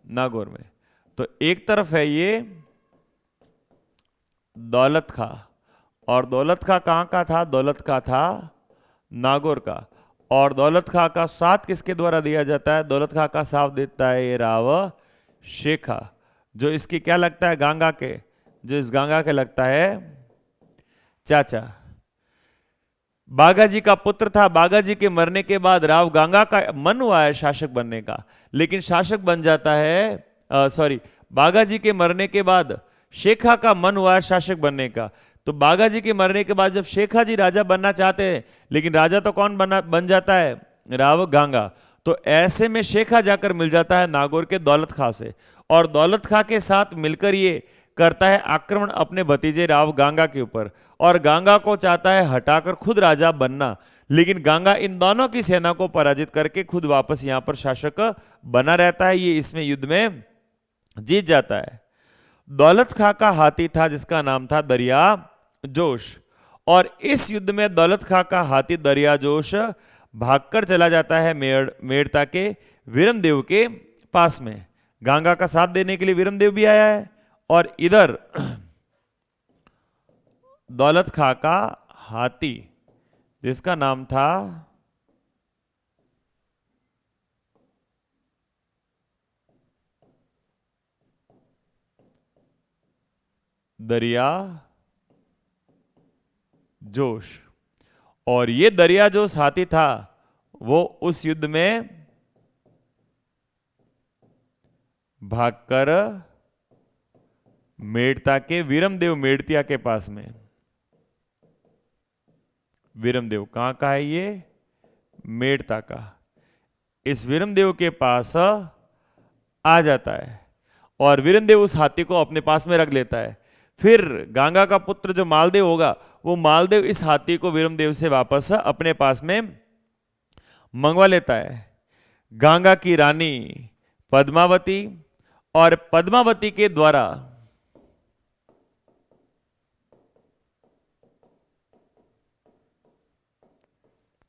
नागौर में। तो एक तरफ है ये दौलत खां और दौलत खां कहां का था? दौलत खां था नागौर का। और दौलत खां का साथ किसके द्वारा दिया जाता है? दौलत खां का साथ देता है ये राव शेखा जो इसकी क्या लगता है? गांगा के, जो इस गांगा के लगता है चाचा। बागा जी का पुत्र था। बागा जी के मरने के बाद राव गांगा का मन हुआ है शासक बनने का, लेकिन शासक बन जाता है बागा जी के मरने के बाद शेखा का मन हुआ है शासक बनने का। तो बागा जी के मरने के बाद जब शेखा जी राजा बनना चाहते हैं, लेकिन राजा तो कौन बन जाता है? राव गांगा। तो ऐसे में शेखा जाकर मिल जाता है नागौर के दौलत खां से और दौलत खां के साथ मिलकर ये करता है आक्रमण अपने भतीजे राव गांगा के ऊपर और गांगा को चाहता है हटाकर खुद राजा बनना। लेकिन गांगा इन दोनों की सेना को पराजित करके खुद वापस यहां पर शासक बना रहता है। ये इसमें युद्ध में जीत जाता है। दौलत खां का हाथी था जिसका नाम था दरिया जोश और इस युद्ध में दौलत खां का हाथी दरिया जोश भागकर चला जाता है मेड़ता के वीरमदेव के पास में। गांगा का साथ देने के लिए वीरमदेव भी आया है और इधर दौलत खां का हाथी जिसका नाम था दरिया जोश, और ये दरिया जोश हाथी था वो उस युद्ध में भागकर मेड़ता के वीरमदेव मेड़तिया के पास में, वीरमदेव कहां का है ये, मेड़ता का, इस वीरमदेव के पास आ जाता है और वीरमदेव उस हाथी को अपने पास में रख लेता है। फिर गांगा का पुत्र जो मालदेव होगा वो मालदेव इस हाथी को वीरमदेव से वापस अपने पास में मंगवा लेता है। गांगा की रानी पद्मावती और पद्मावती के द्वारा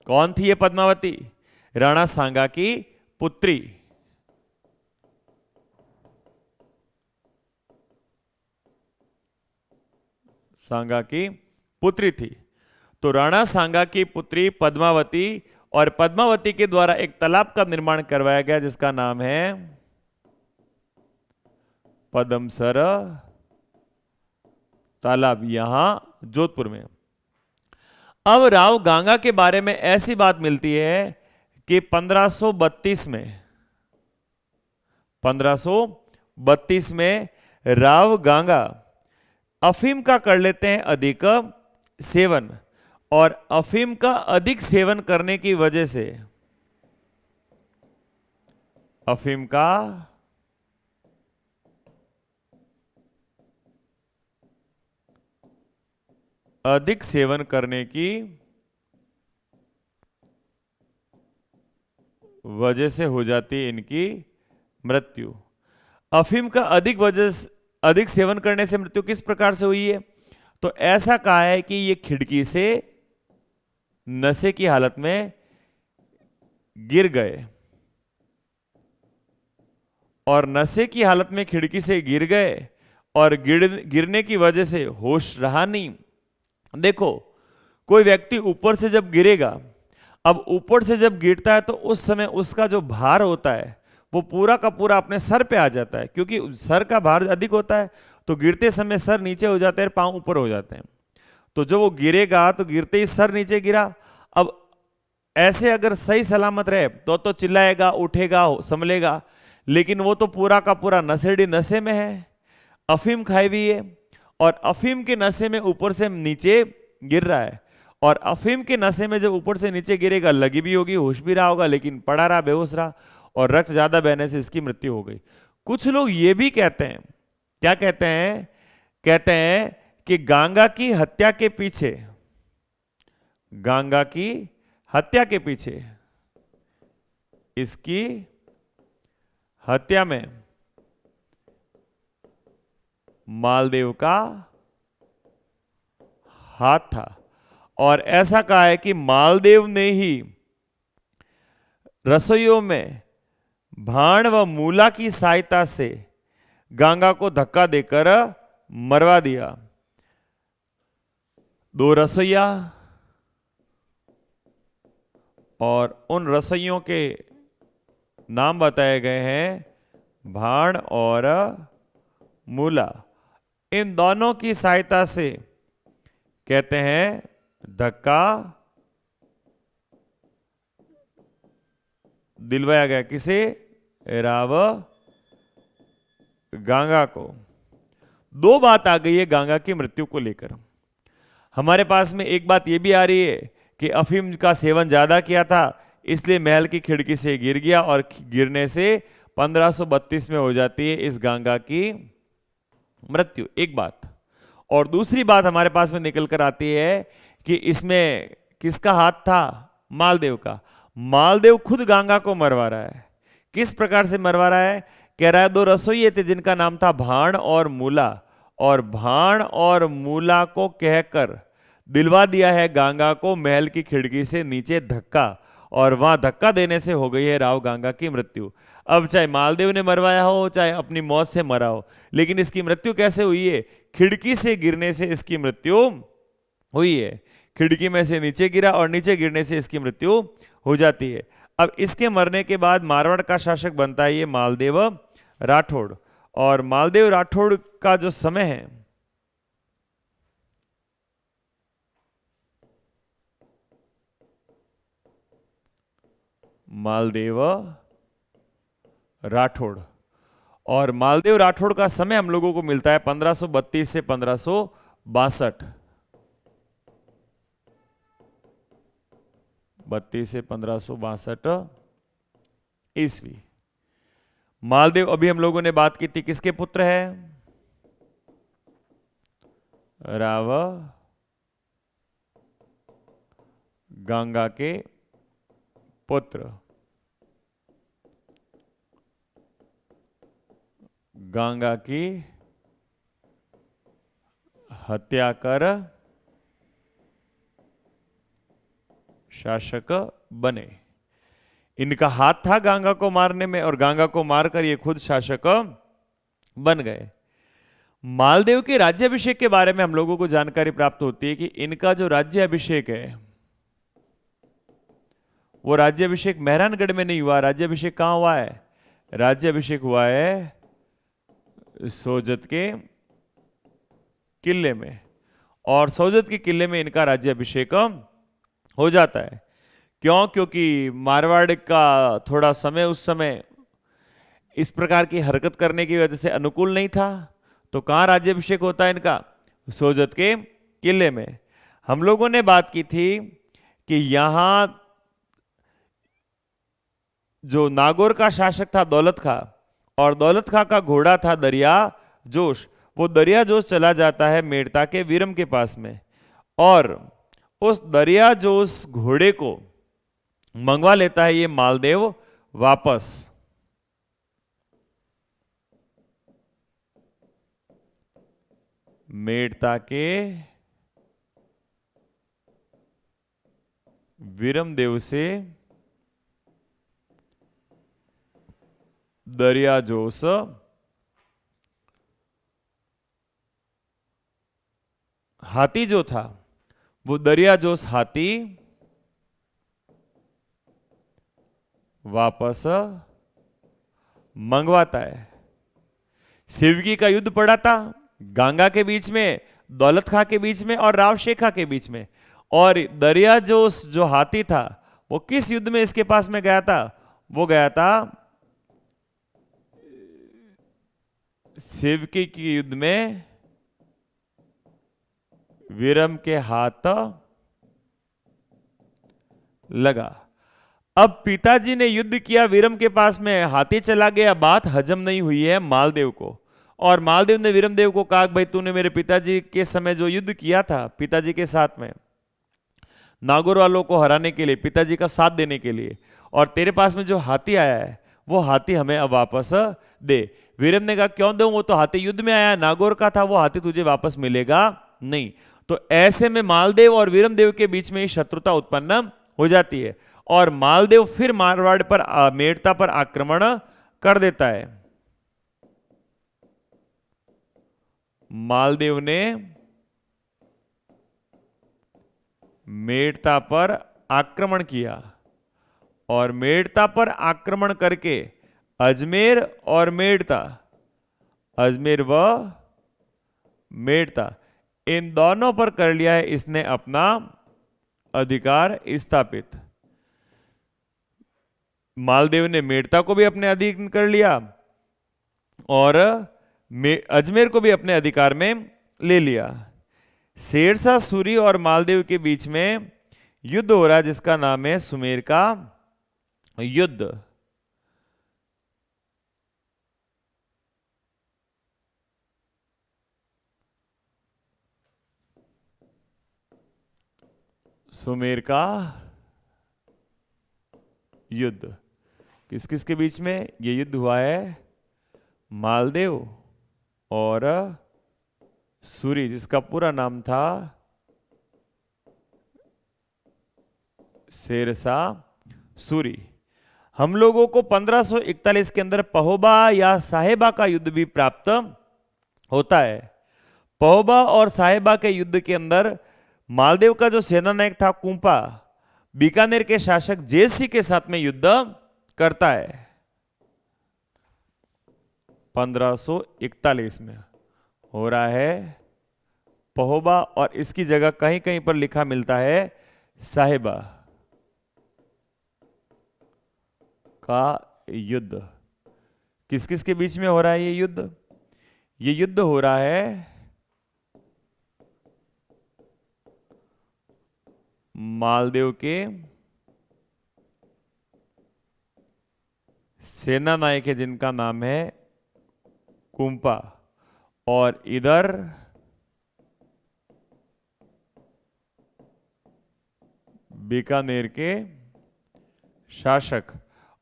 कौन थी ये पद्मावती, राणा सांगा की पुत्री, सांगा की पुत्री थी। तो राणा सांगा की पुत्री पद्मावती और पद्मावती के द्वारा एक तालाब का निर्माण करवाया गया जिसका नाम है पद्मसर तालाब, यहां जोधपुर में। अब राव गांगा के बारे में ऐसी बात मिलती है कि 1532 में राव गांगा अफीम का कर लेते हैं अधिक सेवन, और अफीम का अधिक सेवन करने की वजह से अफीम का अधिक सेवन करने की वजह से हो जाती है इनकी मृत्यु। अफीम का अधिक सेवन करने से मृत्यु किस प्रकार से हुई है, तो ऐसा कहा है कि ये खिड़की से नशे की हालत में गिर गए और नशे की हालत में खिड़की से गिर गए और गिरने की वजह से होश रहा नहीं। देखो कोई व्यक्ति ऊपर से जब गिरेगा, अब ऊपर से जब गिरता है तो उस समय उसका जो भार होता है वो पूरा का पूरा अपने सर पे आ जाता है, क्योंकि सर का भार अधिक होता है तो गिरते समय सर नीचे हो जाते हैं, पांव ऊपर हो जाते हैं। तो जब वो गिरेगा तो गिरते ही सर नीचे गिरा। अब ऐसे अगर सही सलामत रहे तो चिल्लाएगा, उठेगा, संभलेगा, लेकिन वो तो पूरा का पूरा नशेड़ी नशे में है, अफीम खाई हुई है और अफीम के नशे में ऊपर से नीचे गिर रहा है। और अफीम के नशे में जब ऊपर से नीचे गिरेगा, लगी भी होगी, होश भी रहा होगा, लेकिन पड़ा रहा, बेहोश रहा और रक्त ज्यादा बहने से इसकी मृत्यु हो गई। कुछ लोग ये भी कहते हैं, क्या कहते हैं, कहते हैं कि गांगा की हत्या के पीछे, गांगा की हत्या के पीछे, इसकी हत्या में मालदेव का हाथ था। और ऐसा कहा है कि मालदेव ने ही रसोइयों में भाण व मूला की सहायता से गांगा को धक्का देकर मरवा दिया। दो रसोइया और उन रसोइयों के नाम बताए गए हैं भाण और मूला। इन दोनों की सहायता से कहते हैं धक्का दिलवाया गया, किसे, राव गांगा को। दो बात आ गई है गांगा की मृत्यु को लेकर। हमारे पास में एक बात यह भी आ रही है कि अफीम का सेवन ज्यादा किया था इसलिए महल की खिड़की से गिर गया और गिरने से 1532 में हो जाती है इस गांगा की मृत्यु, एक बात। और दूसरी बात हमारे पास में निकल कर आती है कि इसमें किसका हाथ था, मालदेव का। मालदेव खुद गांगा को मरवा रहा है। किस प्रकार से मरवा रहा है, कह रहा है दो रसोइये थे जिनका नाम था भाण और मूला, और भाण और मूला को कहकर दिलवा दिया है गांगा को महल की खिड़की से नीचे धक्का, और वहां धक्का देने से हो गई है राव गांगा की मृत्यु। अब चाहे मालदेव ने मरवाया हो चाहे अपनी मौत से मरा हो, लेकिन इसकी मृत्यु कैसे हुई है, खिड़की से गिरने से इसकी मृत्यु हुई है। खिड़की में से नीचे गिरा और नीचे गिरने से इसकी मृत्यु हो जाती है। अब इसके मरने के बाद मारवाड़ का शासक बनता है ये मालदेव राठौड़। और मालदेव राठौड़ का जो समय है, मालदेव राठौड़, और मालदेव राठौड़ का समय हम लोगों को मिलता है 1532 से 1562। 32 से 1562 ईस्वी। मालदेव, अभी हम लोगों ने बात की थी, किसके पुत्र है? राव गंगा के पुत्र। गंगा की हत्या कर शासक बने। इनका हाथ था गंगा को मारने में और गंगा को मारकर ये खुद शासक बन गए। मालदेव के राज्याभिषेक के बारे में हम लोगों को जानकारी प्राप्त होती है कि इनका जो राज्याभिषेक है वो राज्याभिषेक मेहरानगढ़ में नहीं हुआ। राज्याभिषेक कहां हुआ है? राज्याभिषेक हुआ है सोजत के किले में, और सोजत के किले में इनका राज्याभिषेक हो जाता है। क्यों? क्योंकि मारवाड़ का थोड़ा समय उस समय इस प्रकार की हरकत करने की वजह से अनुकूल नहीं था। तो कहां राज्याभिषेक होता है इनका? सोजत के किले में। हम लोगों ने बात की थी कि यहां जो नागौर का शासक था दौलत खां, और दौलत खां का घोड़ा था दरिया जोश। वो दरिया जोश चला जाता है मेड़ता के वीरम के पास में, और उस दरिया जोश घोड़े को मंगवा लेता है ये मालदेव वापस। मेड़ता के वीरम देव से दरिया जोश हाथी जो था वो दरिया जोश हाथी वापस मंगवाता है। सिवगी का युद्ध पड़ा था गंगा के बीच में, दौलत खां के बीच में और राव शेखा के बीच में। और दरिया जोश जो हाथी था वो किस युद्ध में इसके पास में गया था? वो गया था सिवकी के युद्ध में वीरम के हाथ लगा। अब पिताजी ने युद्ध किया वीरम के पास में, हाथी चला गया, बात हजम नहीं हुई है मालदेव को। और मालदेव ने वीरमदेव को कहा, भाई तूने मेरे पिताजी के समय जो युद्ध किया था पिताजी के साथ में नागौर वालों को हराने के लिए, पिताजी का साथ देने के लिए, और तेरे पास में जो हाथी आया है वो हाथी हमें अब वापस दे। वीरम ने कहा क्यों दूं, वो तो हाथी युद्ध में आया, नागौर का था, वो हाथी तुझे वापस मिलेगा नहीं। तो ऐसे में मालदेव और वीरमदेव के बीच में शत्रुता उत्पन्न हो जाती है, और मालदेव फिर मारवाड़ पर मेड़ता पर आक्रमण कर देता है। मालदेव ने मेड़ता पर आक्रमण किया, और मेड़ता पर आक्रमण करके अजमेर और मेड़ता, अजमेर व मेड़ता, इन दोनों पर कर लिया है इसने अपना अधिकार स्थापित। मालदेव ने मेड़ता को भी अपने अधीन कर लिया और अजमेर को भी अपने अधिकार में ले लिया। शेरशाह सूरी और मालदेव के बीच में युद्ध हो रहा है जिसका नाम है सुमेर का युद्ध। सुमेर का युद्ध किस किस के बीच में ये युद्ध हुआ है? मालदेव और सूरी, जिसका पूरा नाम था शेरशाह सूरी। हम लोगों को 1541 के अंदर पहोबा या साहेबा का युद्ध भी प्राप्त होता है। पहोबा और साहेबा के युद्ध के अंदर मालदेव का जो सेना नायक था कुंपा बीकानेर के शासक जयसिंह के साथ में युद्ध करता है 1541 में हो रहा है पहोबा, और इसकी जगह कहीं कहीं पर लिखा मिलता है साहिबा का युद्ध। किस किस के बीच में हो रहा है ये युद्ध? ये युद्ध हो रहा है मालदेव के सेना नायक है जिनका नाम है कुंपा, और इधर बीकानेर के शासक।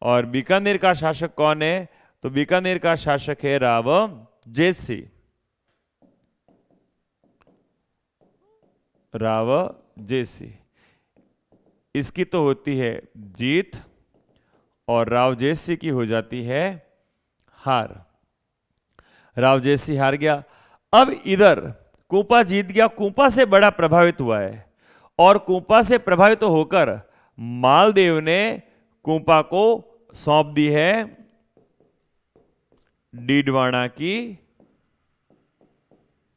और बीकानेर का शासक कौन है? तो बीकानेर का शासक है राव जयसिंह। राव जयसिंह, इसकी तो होती है जीत और राव जयसिंह की हो जाती है हार। राव जयसिंह हार गया। अब इधर कुंपा जीत गया, कुंपा से बड़ा प्रभावित हुआ है, और कुंपा से प्रभावित होकर मालदेव ने कुंपा को सौंप दी है डीडवाना की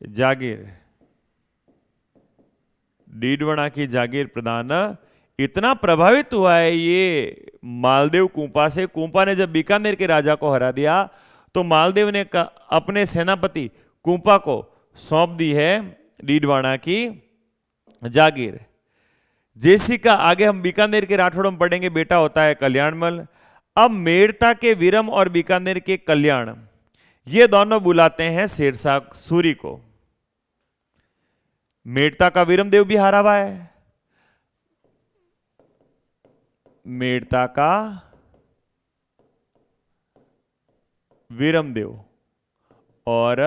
जागीर। डीडवाना की जागीर प्रदान। इतना प्रभावित हुआ है ये मालदेव कुंपा से, कुंपा ने जब बीकानेर के राजा को हरा दिया तो मालदेव ने अपने सेनापति कुंपा को सौंप दी है डीडवाना की जागीर। जयसिंह का आगे हम बीकानेर के राठौड़ में पढ़ेंगे बेटा होता है कल्याणमल। अब मेड़ता के वीरम और बीकानेर के कल्याण, ये दोनों बुलाते हैं शेरशाह सूरी को। मेड़ता का वीरमदेव भी हारा हुआ है। मेड़ता का वीरमदेव और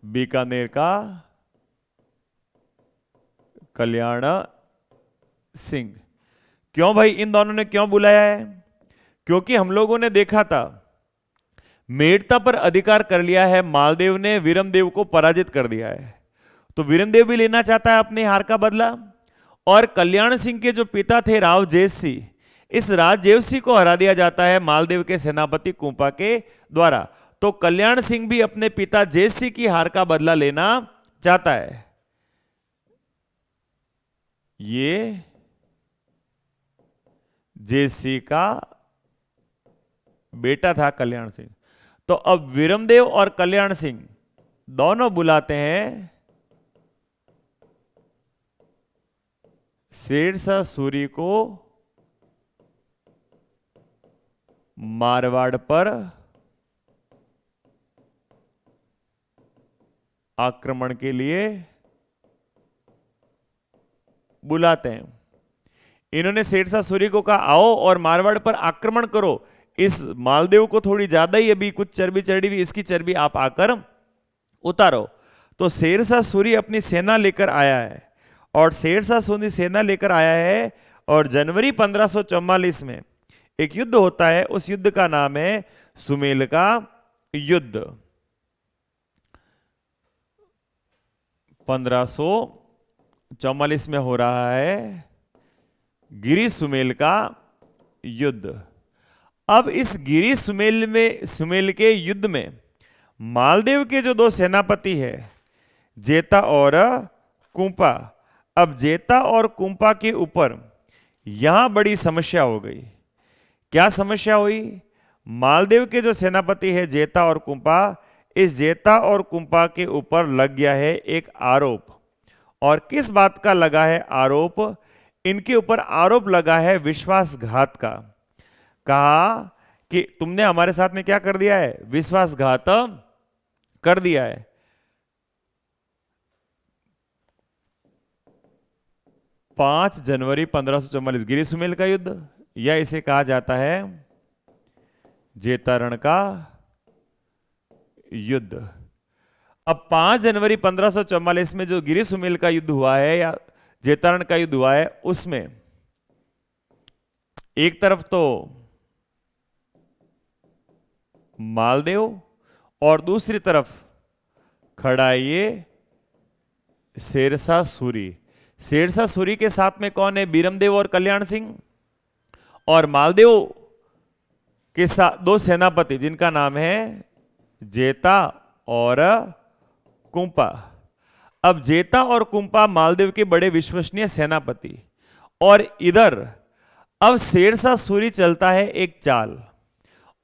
बीकानेर का कल्याण सिंह। क्यों भाई इन दोनों ने क्यों बुलाया है? क्योंकि हम लोगों ने देखा था मेड़ता पर अधिकार कर लिया है मालदेव ने, वीरमदेव को पराजित कर दिया है, तो वीरमदेव भी लेना चाहता है अपने हार का बदला। और कल्याण सिंह के जो पिता थे राव जयसिंह, इस राज जयसिंह को हरा दिया जाता है मालदेव के सेनापति कुंपा के द्वारा, तो कल्याण सिंह भी अपने पिता जयसिंह की हार का बदला लेना चाहता है। ये जयसिंह का बेटा था कल्याण सिंह। तो अब वीरमदेव और कल्याण सिंह दोनों बुलाते हैं शेरशाह सूरी को मारवाड़ पर आक्रमण के लिए बुलाते हैं। इन्होंने शेरशाह सूरी को कहा आओ और मारवाड़ पर आक्रमण करो, इस मालदेव को थोड़ी ज्यादा ही अभी कुछ चर्बी चढ़ी हुई, इसकी चर्बी आप आकर उतारो। तो शेरशाह सूरी अपनी सेना लेकर आया है, और शेरशाह सूरी सेना लेकर आया है, और जनवरी 1544 में एक युद्ध होता है। उस युद्ध का नाम है सुमेल का युद्ध। 1544 में हो रहा है गिरी सुमेल का युद्ध। अब इस गिरी सुमेल के युद्ध में मालदेव के जो दो सेनापति है जेता और कुंपा, अब जेता और कुंपा के ऊपर यहां बड़ी समस्या हो गई। क्या समस्या हुई? मालदेव के जो सेनापति है जेता और कुंपा, इस जेता और कुंपा के ऊपर लग गया है एक आरोप। और किस बात का लगा है आरोप? इनके ऊपर आरोप लगा है विश्वासघात का। कहा कि तुमने हमारे साथ में क्या कर दिया है? विश्वासघात कर दिया है। पांच जनवरी 1544 गिरी सुमेल का युद्ध, या इसे कहा जाता है जेतारण का युद्ध। अब 5 जनवरी 1544 में जो गिरी सुमेल का युद्ध हुआ है या जेतारण का युद्ध हुआ है, उसमें एक तरफ तो मालदेव और दूसरी तरफ खड़ा है ये शेरशाह सूरी। शेरशाह सूरी के साथ में कौन है? बीरमदेव और कल्याण सिंह। और मालदेव के साथ दो सेनापति जिनका नाम है जेता और कुंपा। अब जेता और कुंपा मालदेव के बड़े विश्वसनीय सेनापति। और इधर अब शेरशाह सूरी चलता है एक चाल,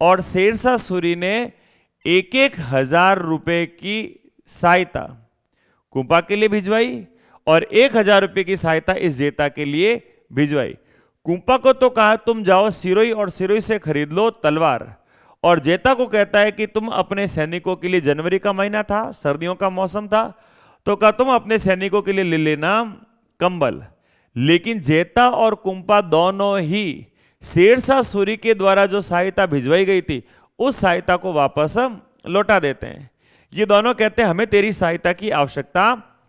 और शेरशाह सूरी ने 1,000 रुपए की सहायता कुंपा के लिए भिजवाई और 1,000 रुपए की सहायता इस जेता के लिए भिजवाई। कुंपा को तो कहा तुम जाओ सिरोही और सिरोही से खरीद लो तलवार, और जेता को कहता है कि तुम अपने सैनिकों के लिए, जनवरी का महीना था, सर्दियों का मौसम था, तो कहा तुम अपने सैनिकों के लिए ले लेना कंबल। लेकिन जेता और कुंपा दोनों ही शेरशाह सूरी के द्वारा जो सहायता भिजवाई गई थी उस सहायता को वापस लौटा देते हैं। ये दोनों कहते हैं हमें तेरी सहायता की आवश्यकता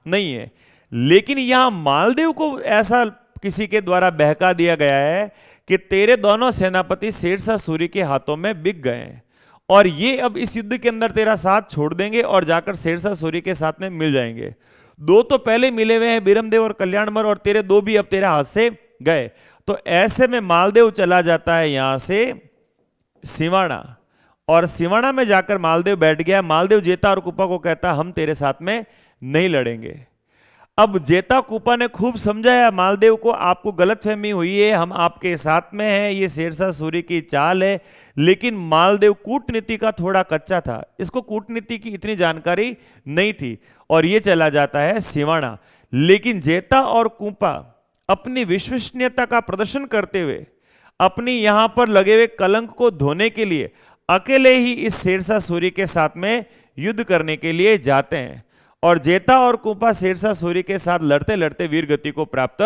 नहीं है। लेकिन यहां मालदेव को ऐसा किसी के द्वारा बहका दिया गया है कि तेरे दोनों सेनापति शेरशाह सूरी के हाथों में बिक गए हैं और ये अब इस युद्ध के अंदर तेरा साथ छोड़ देंगे और जाकर शेरशाह सूरी के साथ में मिल जाएंगे। दो तो पहले मिले हुए हैं, बीरमदेव और कल्याणमल, और तेरे दो भी अब तेरे हाथ से गए। तो ऐसे में मालदेव चला जाता है यहां से सिवाना, और सिवाना में जाकर मालदेव बैठ गया। मालदेव जेता और कुंपा को कहता हम तेरे साथ में नहीं लड़ेंगे। अब जेता कुंपा ने खूब समझाया मालदेव को, आपको गलतफहमी हुई है, हम आपके साथ में हैं, ये शेरशाह सूरी की चाल है। लेकिन मालदेव कूटनीति का थोड़ा कच्चा था, इसको कूटनीति की इतनी जानकारी नहीं थी, और ये चला जाता है सिवाना। लेकिन जेता और कुंपा अपनी विश्वसनीयता का प्रदर्शन करते हुए, अपनी यहां पर लगे हुए कलंक को धोने के लिए अकेले ही इस शेरशाह सूरी के साथ में युद्ध करने के लिए जाते हैं। और जेता और कुंपा शेरशाह सूरी के साथ लड़ते लड़ते वीर गति को प्राप्त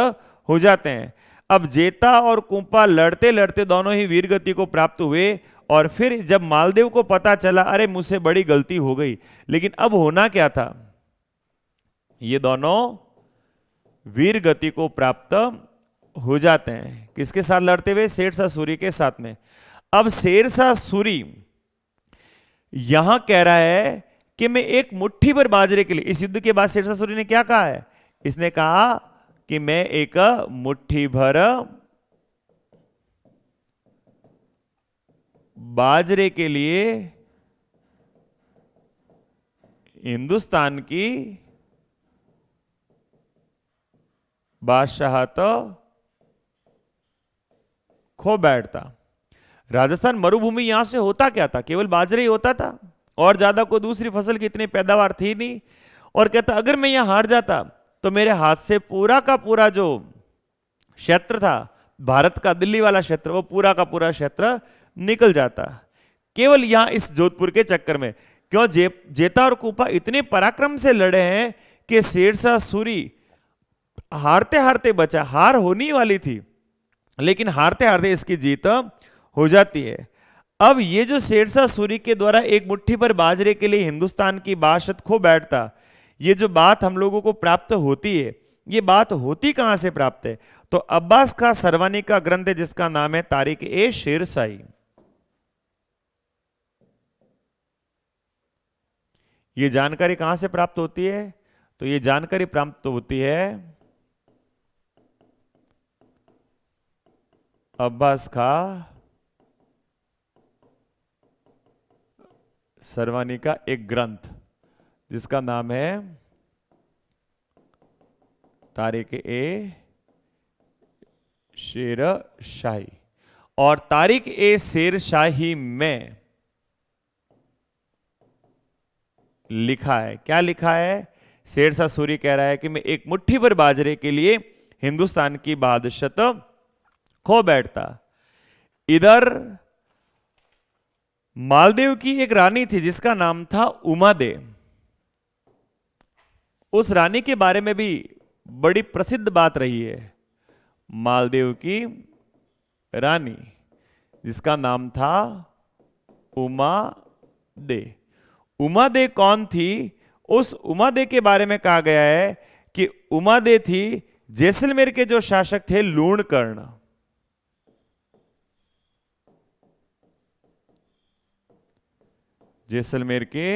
हो जाते हैं। अब जेता और कुंपा लड़ते लड़ते दोनों ही वीर गति को प्राप्त हुए, और फिर जब मालदेव को पता चला अरे मुझसे बड़ी गलती हो गई, लेकिन अब होना क्या था, ये दोनों वीर गति को प्राप्त हो जाते हैं। किसके साथ लड़ते हुए? शेरशाह सूरी के साथ में। अब शेरशाह सूरी यहां कह रहा है कि मैं एक मुट्ठी भर बाजरे के लिए, इस युद्ध के बाद शेरशाह सूरी ने क्या कहा है? इसने कहा कि मैं एक मुट्ठी भर बाजरे के लिए हिंदुस्तान की बादशाहत खो बैठता। राजस्थान मरुभूमि यहां से होता क्या था? केवल बाजरे ही होता था, और ज्यादा कोई दूसरी फसल की इतनी पैदावार थी नहीं। और कहता अगर मैं यहां हार जाता तो मेरे हाथ से पूरा का पूरा जो क्षेत्र था भारत का, दिल्ली वाला क्षेत्र, वो पूरा का पूरा क्षेत्र निकल जाता। केवल यहां इस जोधपुर के चक्कर में क्यों जेता और कुंपा इतने पराक्रम से लड़े हैं कि शेरशाह सूरी हारते हारते बचा। हार होनी वाली थी, लेकिन हारते हारते इसकी जीत हो जाती है। अब ये जो शेरशाह सूरी के द्वारा एक मुट्ठी भर बाजरे के लिए हिंदुस्तान की बादशाहत खो बैठता, ये जो बात हम लोगों को प्राप्त होती है, ये बात होती कहां से प्राप्त है? तो अब्बास का सरवानी का ग्रंथ है जिसका नाम है तारीख-ए-शेरशाही। ये जानकारी कहां से प्राप्त होती है? तो ये जानकारी प्राप्त होती है अब्बास का सरवानी का एक ग्रंथ जिसका नाम है तारीख-ए-शेरशाही। और तारीख-ए-शेरशाही में लिखा है, क्या लिखा है? शेरशाह सूरी कह रहा है कि मैं एक मुट्ठी भर बाजरे के लिए हिंदुस्तान की बादशाहत खो बैठता। इधर मालदेव की एक रानी थी जिसका नाम था उमादे। उस रानी के बारे में भी बड़ी प्रसिद्ध बात रही है। मालदेव की रानी जिसका नाम था उमादे। उमादे कौन थी? उस उमादे के बारे में कहा गया है कि उमादे थी जैसलमेर के जो शासक थे लूणकर्ण। जैसलमेर के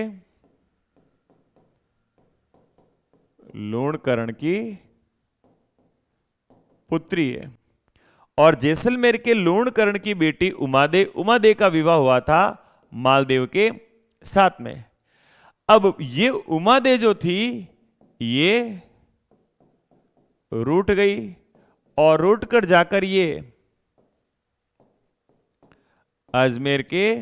लूणकरण की पुत्री है। और जैसलमेर के लूणकरण की बेटी उमादेव का विवाह हुआ था मालदेव के साथ में। अब ये उमादेव जो थी ये रूठ गई और रूठ कर जाकर ये अजमेर के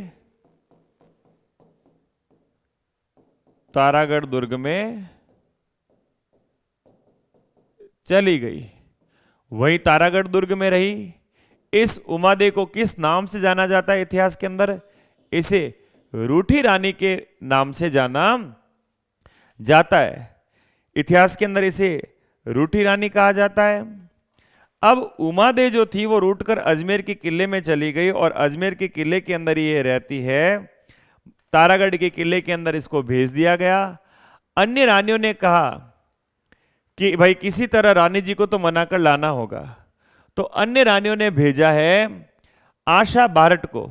तारागढ़ दुर्ग में चली गई। वही तारागढ़ दुर्ग में रही। इस उमादेव को किस नाम से जाना जाता है इतिहास के अंदर? इसे रूठी रानी के नाम से जाना जाता है। इतिहास के अंदर इसे रूठी रानी कहा जाता है। अब उमादेव जो थी वो रूठ कर अजमेर के किले में चली गई और अजमेर के किले के अंदर ये रहती है। तारागढ़ के किले के अंदर इसको भेज दिया गया। अन्य रानियों ने कहा कि भाई किसी तरह रानी जी को तो मनाकर लाना होगा, तो अन्य रानियों ने भेजा है आशा बारट को।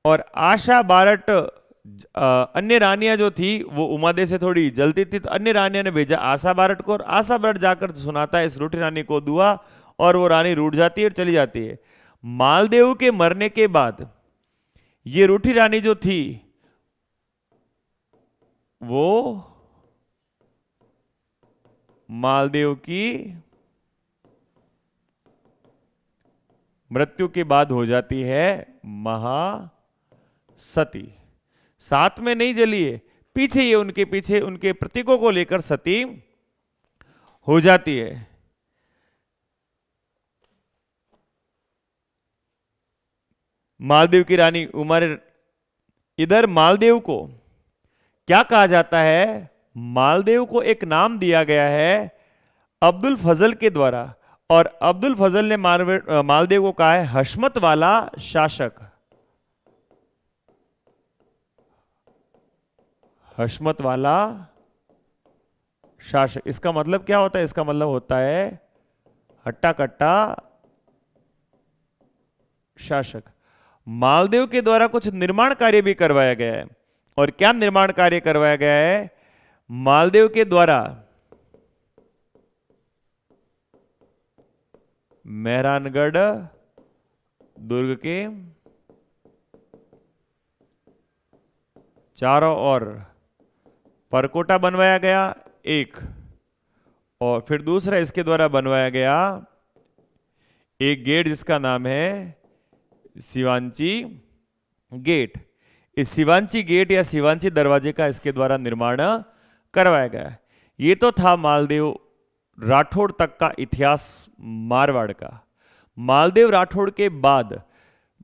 और आशा बारट अन्य रानियां जो थी वो उमादेव से थोड़ी जलती थी, तो अन्य रानियों ने भेजा आशा बारट को। और आशा बारट जाकर सुनाता है इस रूठी रानी को दुआ, और वो रानी रूठ जाती है और चली जाती है। मालदेव के मरने के बाद ये रूठी रानी जो थी वो मालदेव की मृत्यु के बाद हो जाती है महासती। साथ में नहीं जली है, पीछे ये उनके पीछे उनके प्रतीकों को लेकर सती हो जाती है। मालदेव की रानी उमर। इधर मालदेव को क्या कहा जाता है? मालदेव को एक नाम दिया गया है अब्दुल फजल के द्वारा, और अब्दुल फजल ने मालदेव को कहा है हशमत वाला शासक। हशमत वाला शासक, इसका मतलब क्या होता है? इसका मतलब होता है हट्टा कट्टा शासक। मालदेव के द्वारा कुछ निर्माण कार्य भी करवाया गया है। और क्या निर्माण कार्य करवाया गया है? मालदेव के द्वारा मेहरानगढ़ दुर्ग के चारों ओर परकोटा बनवाया गया एक, और फिर दूसरा इसके द्वारा बनवाया गया एक गेट जिसका नाम है शिवांची गेट। इस शिवांची गेट या शिवांची दरवाजे का इसके द्वारा निर्माण करवाया गया। ये तो था मालदेव राठौड़ तक का इतिहास मारवाड़ का। मालदेव राठौड़ के बाद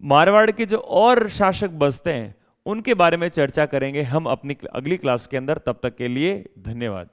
मारवाड़ के जो और शासक बसते हैं उनके बारे में चर्चा करेंगे हम अपनी अगली क्लास के अंदर। तब तक के लिए धन्यवाद।